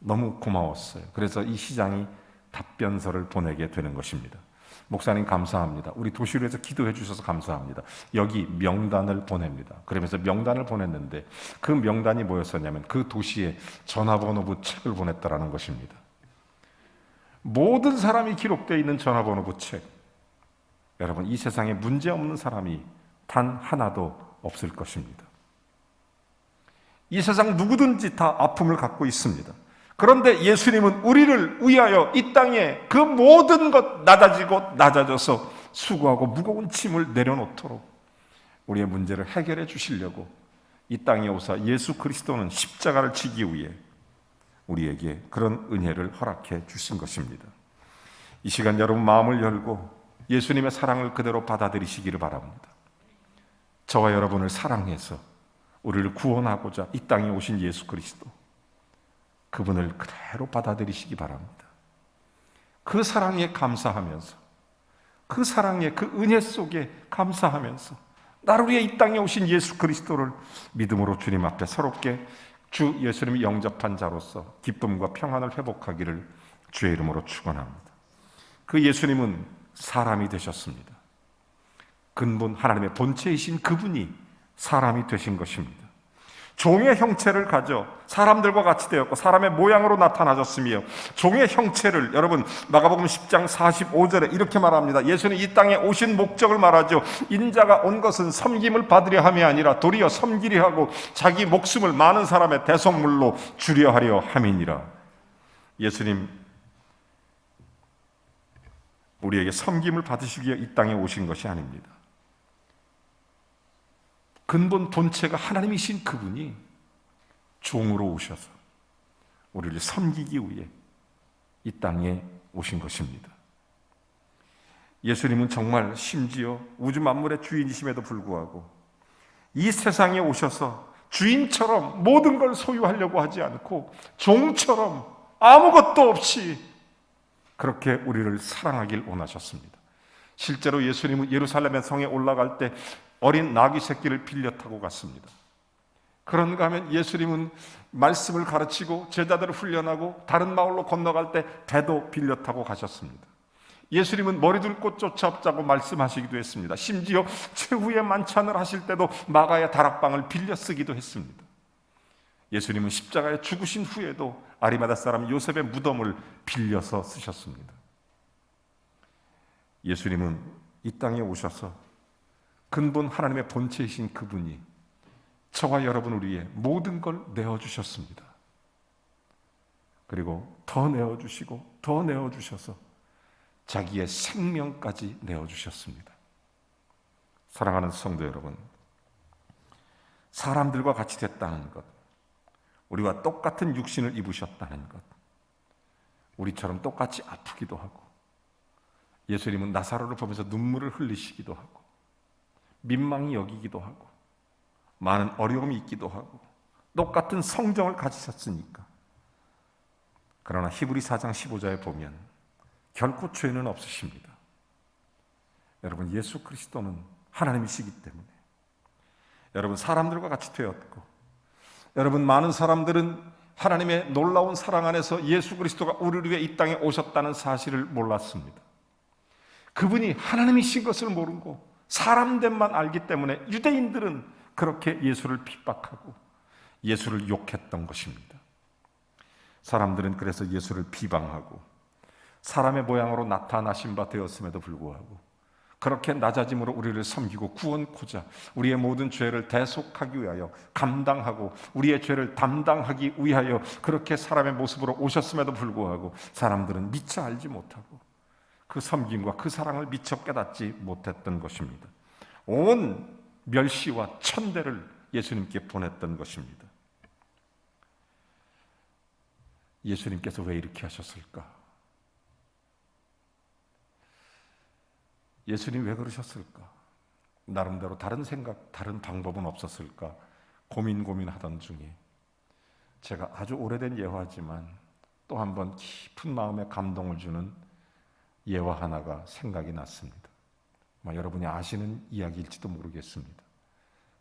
너무 고마웠어요. 그래서 이 시장이 답변서를 보내게 되는 것입니다. 목사님 감사합니다. 우리 도시를 위해서 기도해 주셔서 감사합니다. 여기 명단을 보냅니다. 그러면서 명단을 보냈는데 그 명단이 뭐였었냐면 그 도시에 전화번호부 책을 보냈다라는 것입니다. 모든 사람이 기록되어 있는 전화번호부 책. 여러분, 이 세상에 문제 없는 사람이 단 하나도 없을 것입니다. 이 세상 누구든지 다 아픔을 갖고 있습니다. 그런데 예수님은 우리를 위하여 이 땅에 그 모든 것 낮아지고 낮아져서 수고하고 무거운 짐을 내려놓도록 우리의 문제를 해결해 주시려고 이 땅에 오사 예수 그리스도는 십자가를 지기 위해 우리에게 그런 은혜를 허락해 주신 것입니다. 이 시간 여러분 마음을 열고 예수님의 사랑을 그대로 받아들이시기를 바랍니다. 저와 여러분을 사랑해서 우리를 구원하고자 이 땅에 오신 예수 그리스도, 그분을 그대로 받아들이시기 바랍니다. 그 사랑에 감사하면서, 그 사랑에 그 은혜 속에 감사하면서 나를 위해 이 땅에 오신 예수 그리스도를 믿음으로 주님 앞에 새롭게 주 예수님이 영접한 자로서 기쁨과 평안을 회복하기를 주의 이름으로 축원합니다. 그 예수님은 사람이 되셨습니다. 근본 하나님의 본체이신 그분이 사람이 되신 것입니다. 종의 형체를 가져 사람들과 같이 되었고 사람의 모양으로 나타나셨으며 종의 형체를, 여러분 마가복음 10장 45절에 이렇게 말합니다. 예수는 이 땅에 오신 목적을 말하죠. 인자가 온 것은 섬김을 받으려 함이 아니라 도리어 섬기려 하고 자기 목숨을 많은 사람의 대속물로 주려 하려 함이니라. 예수님 우리에게 섬김을 받으시기 위해 이 땅에 오신 것이 아닙니다. 근본 본체가 하나님이신 그분이 종으로 오셔서 우리를 섬기기 위해 이 땅에 오신 것입니다. 예수님은 정말 심지어 우주 만물의 주인이심에도 불구하고 이 세상에 오셔서 주인처럼 모든 걸 소유하려고 하지 않고 종처럼 아무것도 없이 그렇게 우리를 사랑하길 원하셨습니다. 실제로 예수님은 예루살렘의 성에 올라갈 때 어린 나귀 새끼를 빌려 타고 갔습니다. 그런가 하면 예수님은 말씀을 가르치고 제자들을 훈련하고 다른 마을로 건너갈 때 배도 빌려 타고 가셨습니다. 예수님은 머리둘 곳 쫓아잡자고 말씀하시기도 했습니다. 심지어 최후의 만찬을 하실 때도 마가의 다락방을 빌려 쓰기도 했습니다. 예수님은 십자가에 죽으신 후에도 아리마다 사람 요셉의 무덤을 빌려서 쓰셨습니다. 예수님은 이 땅에 오셔서 근본 하나님의 본체이신 그분이 저와 여러분을 위해 모든 걸 내어주셨습니다. 그리고 더 내어주시고 더 내어주셔서 자기의 생명까지 내어주셨습니다. 사랑하는 성도 여러분, 사람들과 같이 됐다는 것, 우리와 똑같은 육신을 입으셨다는 것, 우리처럼 똑같이 아프기도 하고 예수님은 나사로를 보면서 눈물을 흘리시기도 하고 민망히 여기기도 하고 많은 어려움이 있기도 하고 똑같은 성정을 가지셨으니까. 그러나 히브리 4장 15절에 보면 결코 죄는 없으십니다. 여러분, 예수 그리스도는 하나님이시기 때문에 여러분 사람들과 같이 되었고, 여러분 많은 사람들은 하나님의 놀라운 사랑 안에서 예수 그리스도가 우리를 위해 이 땅에 오셨다는 사실을 몰랐습니다. 그분이 하나님이신 것을 모르고 사람됨만 알기 때문에 유대인들은 그렇게 예수를 핍박하고 예수를 욕했던 것입니다. 사람들은 그래서 예수를 비방하고 사람의 모양으로 나타나신 바 되었음에도 불구하고 그렇게 낮아짐으로 우리를 섬기고 구원코자 우리의 모든 죄를 대속하기 위하여 감당하고 우리의 죄를 담당하기 위하여 그렇게 사람의 모습으로 오셨음에도 불구하고 사람들은 미처 알지 못하고 그 섬김과 그 사랑을 미처 깨닫지 못했던 것입니다. 온 멸시와 천대를 예수님께 보냈던 것입니다. 예수님께서 왜 이렇게 하셨을까? 예수님 왜 그러셨을까? 나름대로 다른 생각, 다른 방법은 없었을까? 고민하던 중에 제가 아주 오래된 예화지만 또 한 번 깊은 마음에 감동을 주는 예화 하나가 생각이 났습니다. 여러분이 아시는 이야기일지도 모르겠습니다.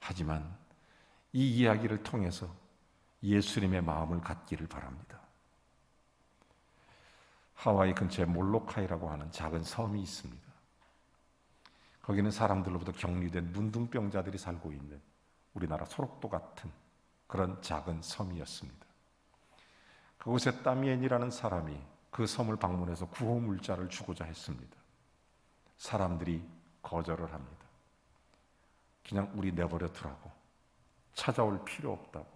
하지만 이 이야기를 통해서 예수님의 마음을 갖기를 바랍니다. 하와이 근처에 몰로카이라고 하는 작은 섬이 있습니다. 거기는 사람들로부터 격리된 문둥병자들이 살고 있는 우리나라 소록도 같은 그런 작은 섬이었습니다. 그곳에 따미엔이라는 사람이 그 섬을 방문해서 구호 물자를 주고자 했습니다. 사람들이 거절을 합니다. 그냥 우리 내버려 두라고, 찾아올 필요 없다고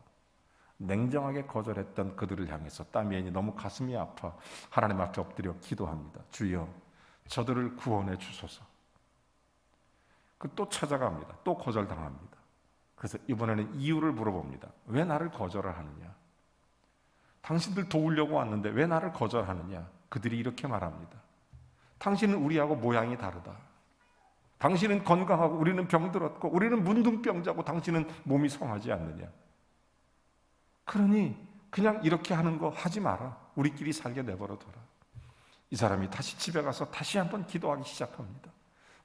냉정하게 거절했던 그들을 향해서 따미엔이 너무 가슴이 아파 하나님 앞에 엎드려 기도합니다. 주여, 저들을 구원해 주소서. 또 찾아갑니다. 또 거절당합니다. 그래서 이번에는 이유를 물어봅니다. 왜 나를 거절을 하느냐? 당신들 도우려고 왔는데 왜 나를 거절하느냐? 그들이 이렇게 말합니다. 당신은 우리하고 모양이 다르다. 당신은 건강하고 우리는 병들었고 우리는 문둥병자고 당신은 몸이 성하지 않느냐? 그러니 그냥 이렇게 하는 거 하지 마라. 우리끼리 살게 내버려둬라. 이 사람이 다시 집에 가서 다시 한번 기도하기 시작합니다.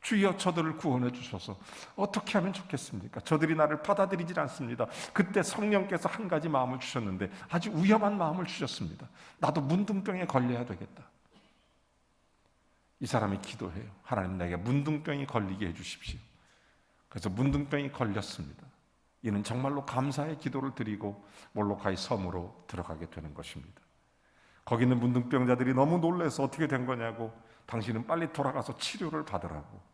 주여, 저들을 구원해 주소서. 어떻게 하면 좋겠습니까? 저들이 나를 받아들이질 않습니다. 그때 성령께서 한 가지 마음을 주셨는데 아주 위험한 마음을 주셨습니다. 나도 문둥병에 걸려야 되겠다. 이 사람이 기도해요. 하나님, 내게 문둥병이 걸리게 해 주십시오. 그래서 문둥병이 걸렸습니다. 이는 정말로 감사의 기도를 드리고 몰로카이 섬으로 들어가게 되는 것입니다. 거기 있는 문둥병자들이 너무 놀라서 어떻게 된 거냐고, 당신은 빨리 돌아가서 치료를 받으라고.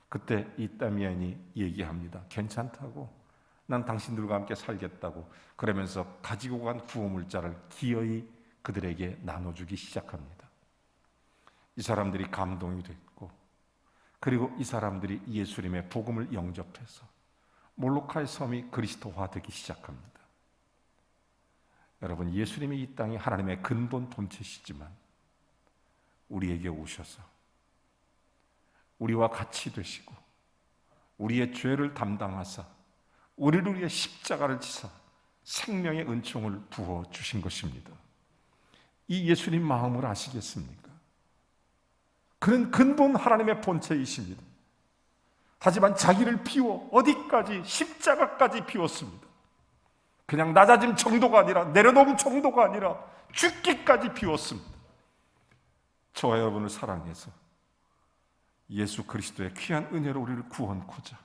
그때 이 따미엔이 얘기합니다. 괜찮다고, 난 당신들과 함께 살겠다고. 그러면서 가지고 간 구호물자를 기어이 그들에게 나눠주기 시작합니다. 이 사람들이 감동이 됐고, 그리고 이 사람들이 예수님의 복음을 영접해서 몰로카이 섬이 그리스도화되기 시작합니다. 여러분, 예수님이 이 땅에 하나님의 근본 본체시지만 우리에게 오셔서 우리와 같이 되시고 우리의 죄를 담당하사 우리를 위해 십자가를 지사 생명의 은총을 부어 주신 것입니다. 이 예수님 마음을 아시겠습니까? 그는 근본 하나님의 본체이십니다. 하지만 자기를 비워 어디까지, 십자가까지 비웠습니다. 그냥 낮아짐 정도가 아니라, 내려놓은 정도가 아니라 죽기까지 비웠습니다. 저와 여러분을 사랑해서 예수 그리스도의 귀한 은혜로 우리를 구원코자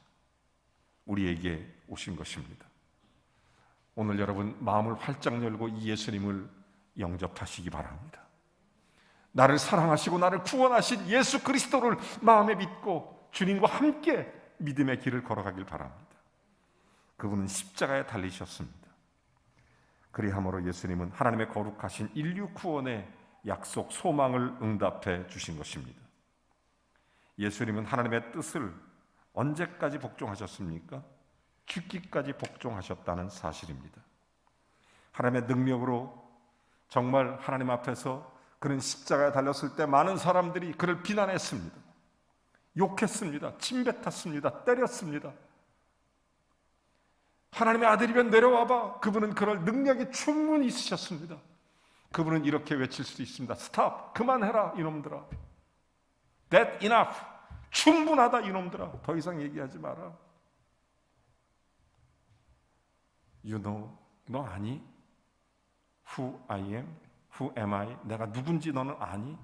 우리에게 오신 것입니다. 오늘 여러분 마음을 활짝 열고 이 예수님을 영접하시기 바랍니다. 나를 사랑하시고 나를 구원하신 예수 그리스도를 마음에 믿고 주님과 함께 믿음의 길을 걸어가길 바랍니다. 그분은 십자가에 달리셨습니다. 그리함으로 예수님은 하나님의 거룩하신 인류 구원의 약속, 소망을 응답해 주신 것입니다. 예수님은 하나님의 뜻을 언제까지 복종하셨습니까? 죽기까지 복종하셨다는 사실입니다. 하나님의 능력으로 정말 하나님 앞에서 그는 십자가에 달렸을 때 많은 사람들이 그를 비난했습니다. 욕했습니다. 침뱉었습니다. 때렸습니다. 하나님의 아들이면 내려와봐. 그분은 그럴 능력이 충분히 있으셨습니다. 그분은 이렇게 외칠 수도 있습니다. 스탑! 그만해라 이놈들아. That enough! 충분하다 이놈들아. 더 이상 얘기하지 마라. You know, 너 아니? Who I am? Who am I? 내가 누군지 너는 아니?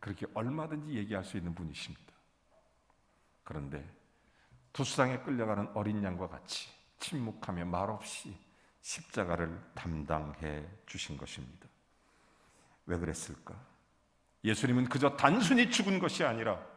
그렇게 얼마든지 얘기할 수 있는 분이십니다. 그런데 투수장에 끌려가는 어린 양과 같이 침묵하며 말없이 십자가를 담당해 주신 것입니다. 왜 그랬을까? 예수님은 그저 단순히 죽은 것이 아니라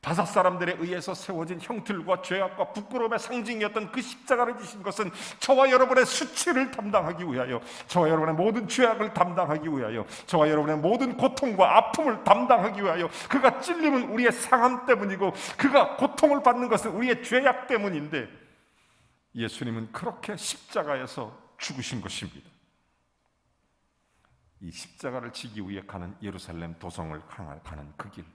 바사 사람들에 의해서 세워진 형틀과 죄악과 부끄러움의 상징이었던 그 십자가를 지신 것은 저와 여러분의 수치를 담당하기 위하여, 저와 여러분의 모든 죄악을 담당하기 위하여, 저와 여러분의 모든 고통과 아픔을 담당하기 위하여, 그가 찔림은 우리의 상함 때문이고 그가 고통을 받는 것은 우리의 죄악 때문인데 예수님은 그렇게 십자가에서 죽으신 것입니다. 이 십자가를 지기 위해 가는 예루살렘 도성을 가는 그 길,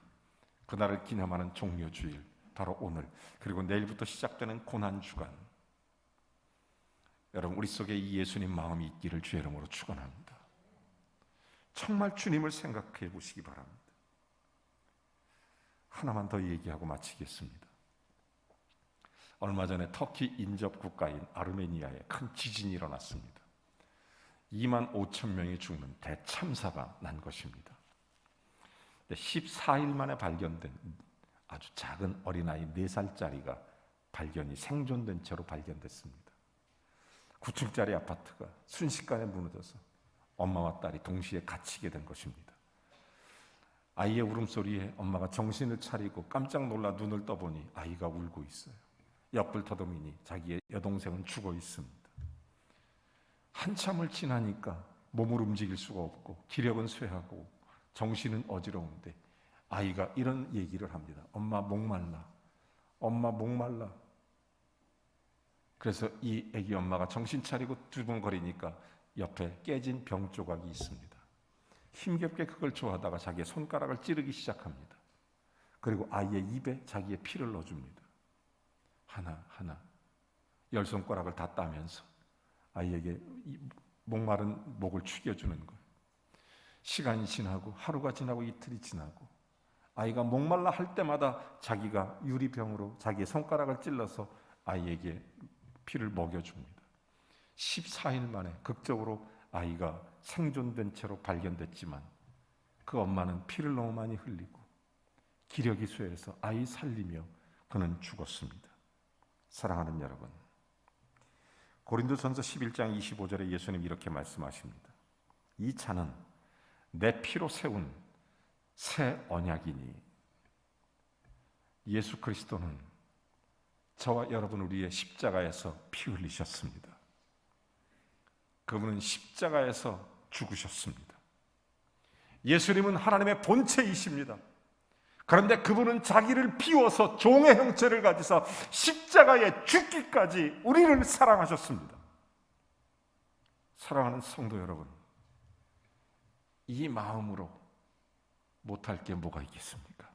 그날을 기념하는 종료주일, 바로 오늘, 그리고 내일부터 시작되는 고난주간, 여러분 우리 속에 이 예수님 마음이 있기를 주의 이름으로 축원합니다. 정말 주님을 생각해 보시기 바랍니다. 하나만 더 얘기하고 마치겠습니다. 얼마 전에 터키 인접 국가인 아르메니아에 큰 지진이 일어났습니다. 2만 5천 명이 죽는 대참사가 난 것입니다. 14일 만에 발견된 아주 작은 어린아이 4살짜리가 생존된 채로 발견됐습니다. 9층짜리 아파트가 순식간에 무너져서 엄마와 딸이 동시에 갇히게 된 것입니다. 아이의 울음소리에 엄마가 정신을 차리고 깜짝 놀라 눈을 떠보니 아이가 울고 있어요. 옆을 더듬이니 자기의 여동생은 죽어 있습니다. 한참을 지나니까 몸을 움직일 수가 없고 기력은 쇠하고 정신은 어지러운데 아이가 이런 얘기를 합니다. 엄마 목말라. 엄마 목말라. 그래서 이 아기 엄마가 정신 차리고 두근거리니까 옆에 깨진 병 조각이 있습니다. 힘겹게 그걸 좋아하다가 자기의 손가락을 찌르기 시작합니다. 그리고 아이의 입에 자기의 피를 넣어줍니다. 하나 10손가락을 다 따면서 아이에게 목마른 목을 축여주는 거예요. 시간이 지나고 하루가 지나고 이틀이 지나고 아이가 목말라 할 때마다 자기가 유리병으로 자기의 손가락을 찔러서 아이에게 피를 먹여줍니다. 14일 만에 극적으로 아이가 생존된 채로 발견됐지만 그 엄마는 피를 너무 많이 흘리고 기력이 쇠해서 아이 살리며 그는 죽었습니다. 사랑하는 여러분, 고린도전서 11장 25절에 예수님 이렇게 말씀하십니다. 이 차는 내 피로 세운 새 언약이니. 예수 그리스도는 저와 여러분 우리의 십자가에서 피 흘리셨습니다. 그분은 십자가에서 죽으셨습니다. 예수님은 하나님의 본체이십니다. 그런데 그분은 자기를 비워서 종의 형체를 가지사 십자가에 죽기까지 우리를 사랑하셨습니다. 사랑하는 성도 여러분, 이 마음으로 못할 게 뭐가 있겠습니까?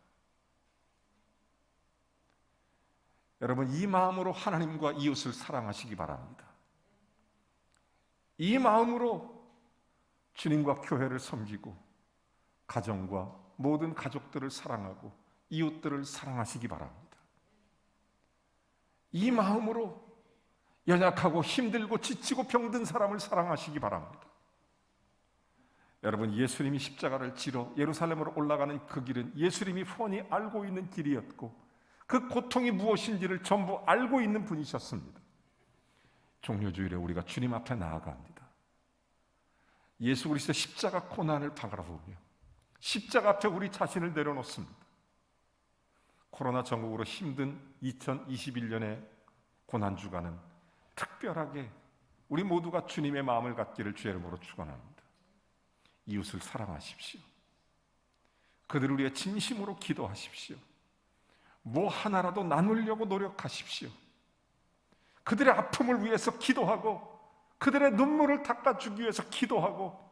여러분, 이 마음으로 하나님과 이웃을 사랑하시기 바랍니다. 이 마음으로 주님과 교회를 섬기고 가정과 모든 가족들을 사랑하고 이웃들을 사랑하시기 바랍니다. 이 마음으로 연약하고 힘들고 지치고 병든 사람을 사랑하시기 바랍니다. 여러분, 예수님이 십자가를 지러 예루살렘으로 올라가는 그 길은 예수님이 훤히 알고 있는 길이었고 그 고통이 무엇인지를 전부 알고 있는 분이셨습니다. 종료주일에 우리가 주님 앞에 나아갑니다. 예수 그리스도 십자가 고난을 바라보며 십자가 앞에 우리 자신을 내려놓습니다. 코로나 전국으로 힘든 2021년의 고난주간은 특별하게 우리 모두가 주님의 마음을 갖기를 주의 이름으로 축원합니다. 이웃을 사랑하십시오. 그들을 위해 진심으로 기도하십시오. 뭐 하나라도 나누려고 노력하십시오. 그들의 아픔을 위해서 기도하고 그들의 눈물을 닦아주기 위해서 기도하고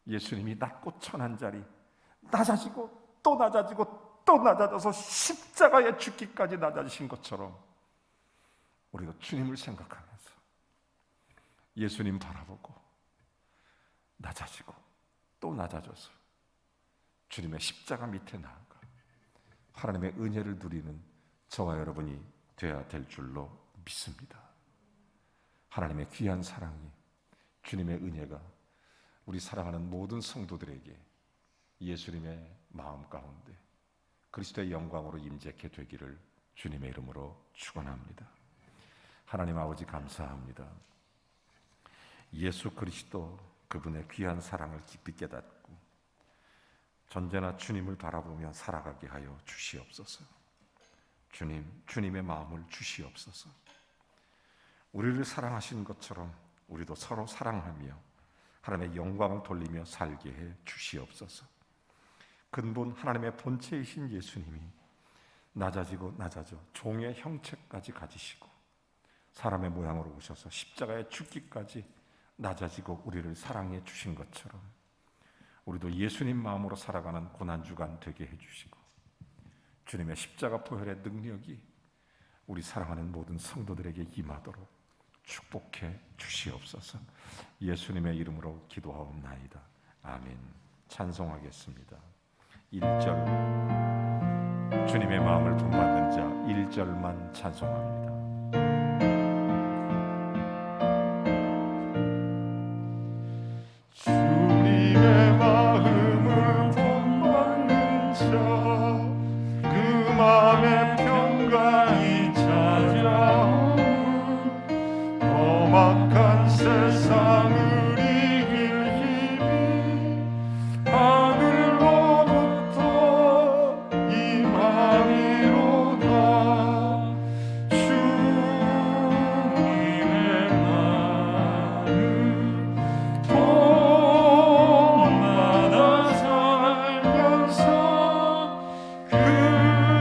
예수님이 낮고 천한 자리 낮아지고 또 낮아지고 또 낮아져서 십자가에 죽기까지 낮아지신 것처럼 우리가 주님을 생각하면서 예수님 바라보고 낮아지고 또 낮아져서 주님의 십자가 밑에 나아가 하나님의 은혜를 누리는 저와 여러분이 되어야 될 줄로 믿습니다. 하나님의 귀한 사랑이, 주님의 은혜가 우리 사랑하는 모든 성도들에게 예수님의 마음 가운데 그리스도의 영광으로 임재케 되기를 주님의 이름으로 축원합니다. 하나님 아버지 감사합니다. 예수 그리스도 그분의 귀한 사랑을 깊이 깨닫고 전제나 주님을 바라보며 살아가게 하여 주시옵소서. 주님의 마음을 주시옵소서. 우리를 사랑하신 것처럼 우리도 서로 사랑하며 하나님의 영광을 돌리며 살게 해 주시옵소서. 근본 하나님의 본체이신 예수님이 낮아지고 낮아져 종의 형체까지 가지시고 사람의 모양으로 오셔서 십자가에 죽기까지 낮아지고 우리를 사랑해 주신 것처럼 우리도 예수님 마음으로 살아가는 고난주간 되게 해주시고 주님의 십자가 보혈의 능력이 우리 사랑하는 모든 성도들에게 임하도록 축복해 주시옵소서. 예수님의 이름으로 기도하옵나이다. 아멘. 찬송하겠습니다. 1절 주님의 마음을 본받는 자 1절만 찬송합니다. 주님의 마음을 본받는 자 그 마음에 평강이 찾아오는 험악한 세상을 이길 힘이 하늘로부터 임하리로다. 주님의 마음 본받아 살면서 그로까지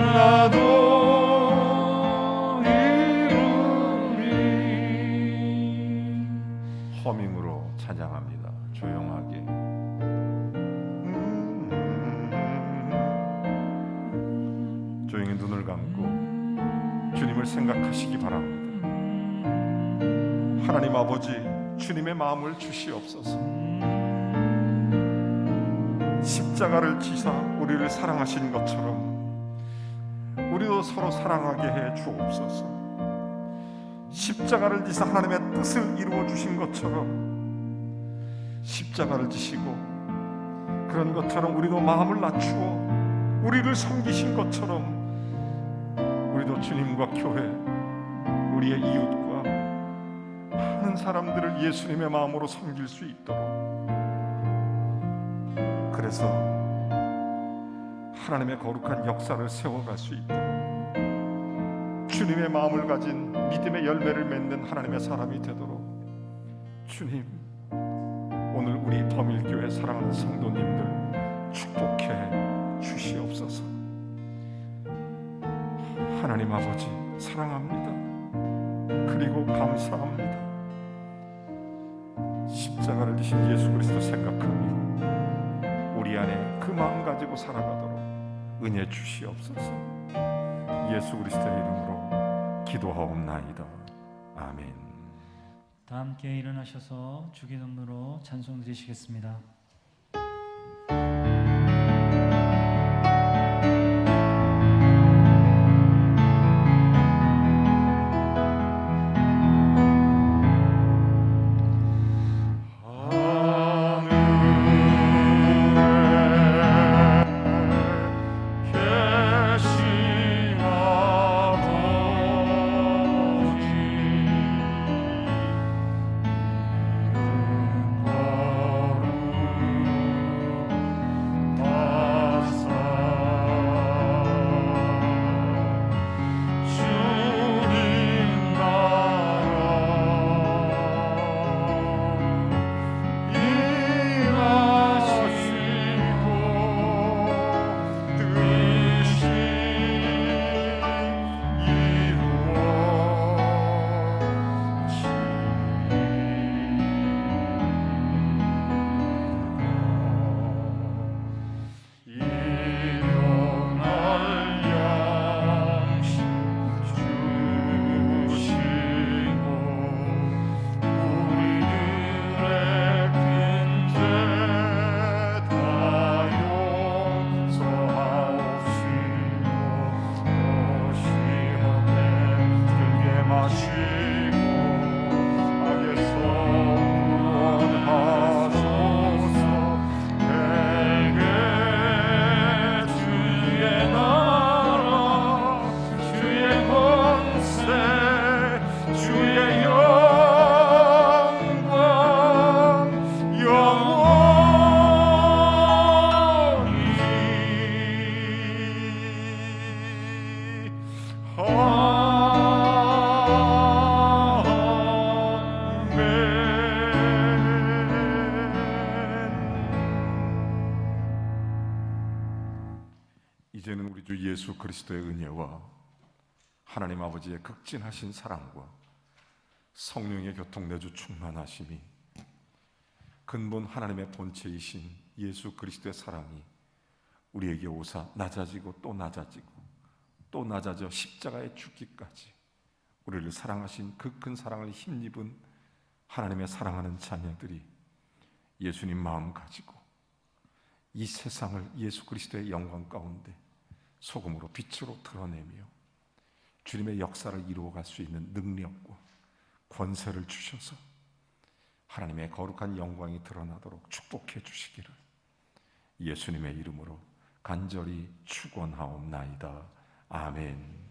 나도 허밍으로 찬양합니다. 조용하게. 조용히 눈을 감고 주님을 생각하시기 바랍니다. 하나님 아버지, 주님의 마음을 주시옵소서. 십자가를 지사 우리를 사랑하신 것처럼 우리도 서로 사랑하게 해 주옵소서. 십자가를 지사 하나님의 뜻을 이루어 주신 것처럼 십자가를 지시고 그런 것처럼 우리도 마음을 낮추어 우리를 섬기신 것처럼 우리도 주님과 교회, 우리의 이웃과 많은 사람들을 예수님의 마음으로 섬길 수 있도록, 그래서 하나님의 거룩한 역사를 세워갈 수 있도록 주님의 마음을 가진 믿음의 열매를 맺는 하나님의 사람이 되도록 주님, 오늘 우리 범일교회 사랑하는 성도님들 축복해 주시옵소서. 하나님 아버지 사랑합니다. 그리고 감사합니다. 십자가를 지신 예수 그리스도 생각하며 우리 안에 그 마음 가지고 살아가도록 은혜 주시옵소서. 예수 그리스도의 이름으로 기도하옵나이다. 아멘. 다 함께 일어나셔서 주기도문으로 찬송 드리시겠습니다. 하늘에 이제는 우리 주 예수 그리스도의 은혜와 하나님 아버지의 극진하신 사랑과 성령의 교통내주 충만하심이 근본 하나님의 본체이신 예수 그리스도의 사랑이 우리에게 오사 낮아지고 또 낮아지고 또 낮아져 십자가에 죽기까지 우리를 사랑하신 그 큰 사랑을 힘입은 하나님의 사랑하는 자녀들이 예수님 마음 가지고 이 세상을 예수 그리스도의 영광 가운데 소금으로 빛으로 드러내며 주님의 역사를 이루어갈 수 있는 능력과 권세를 주셔서 하나님의 거룩한 영광이 드러나도록 축복해 주시기를 예수님의 이름으로 간절히 축원하옵나이다. 아멘.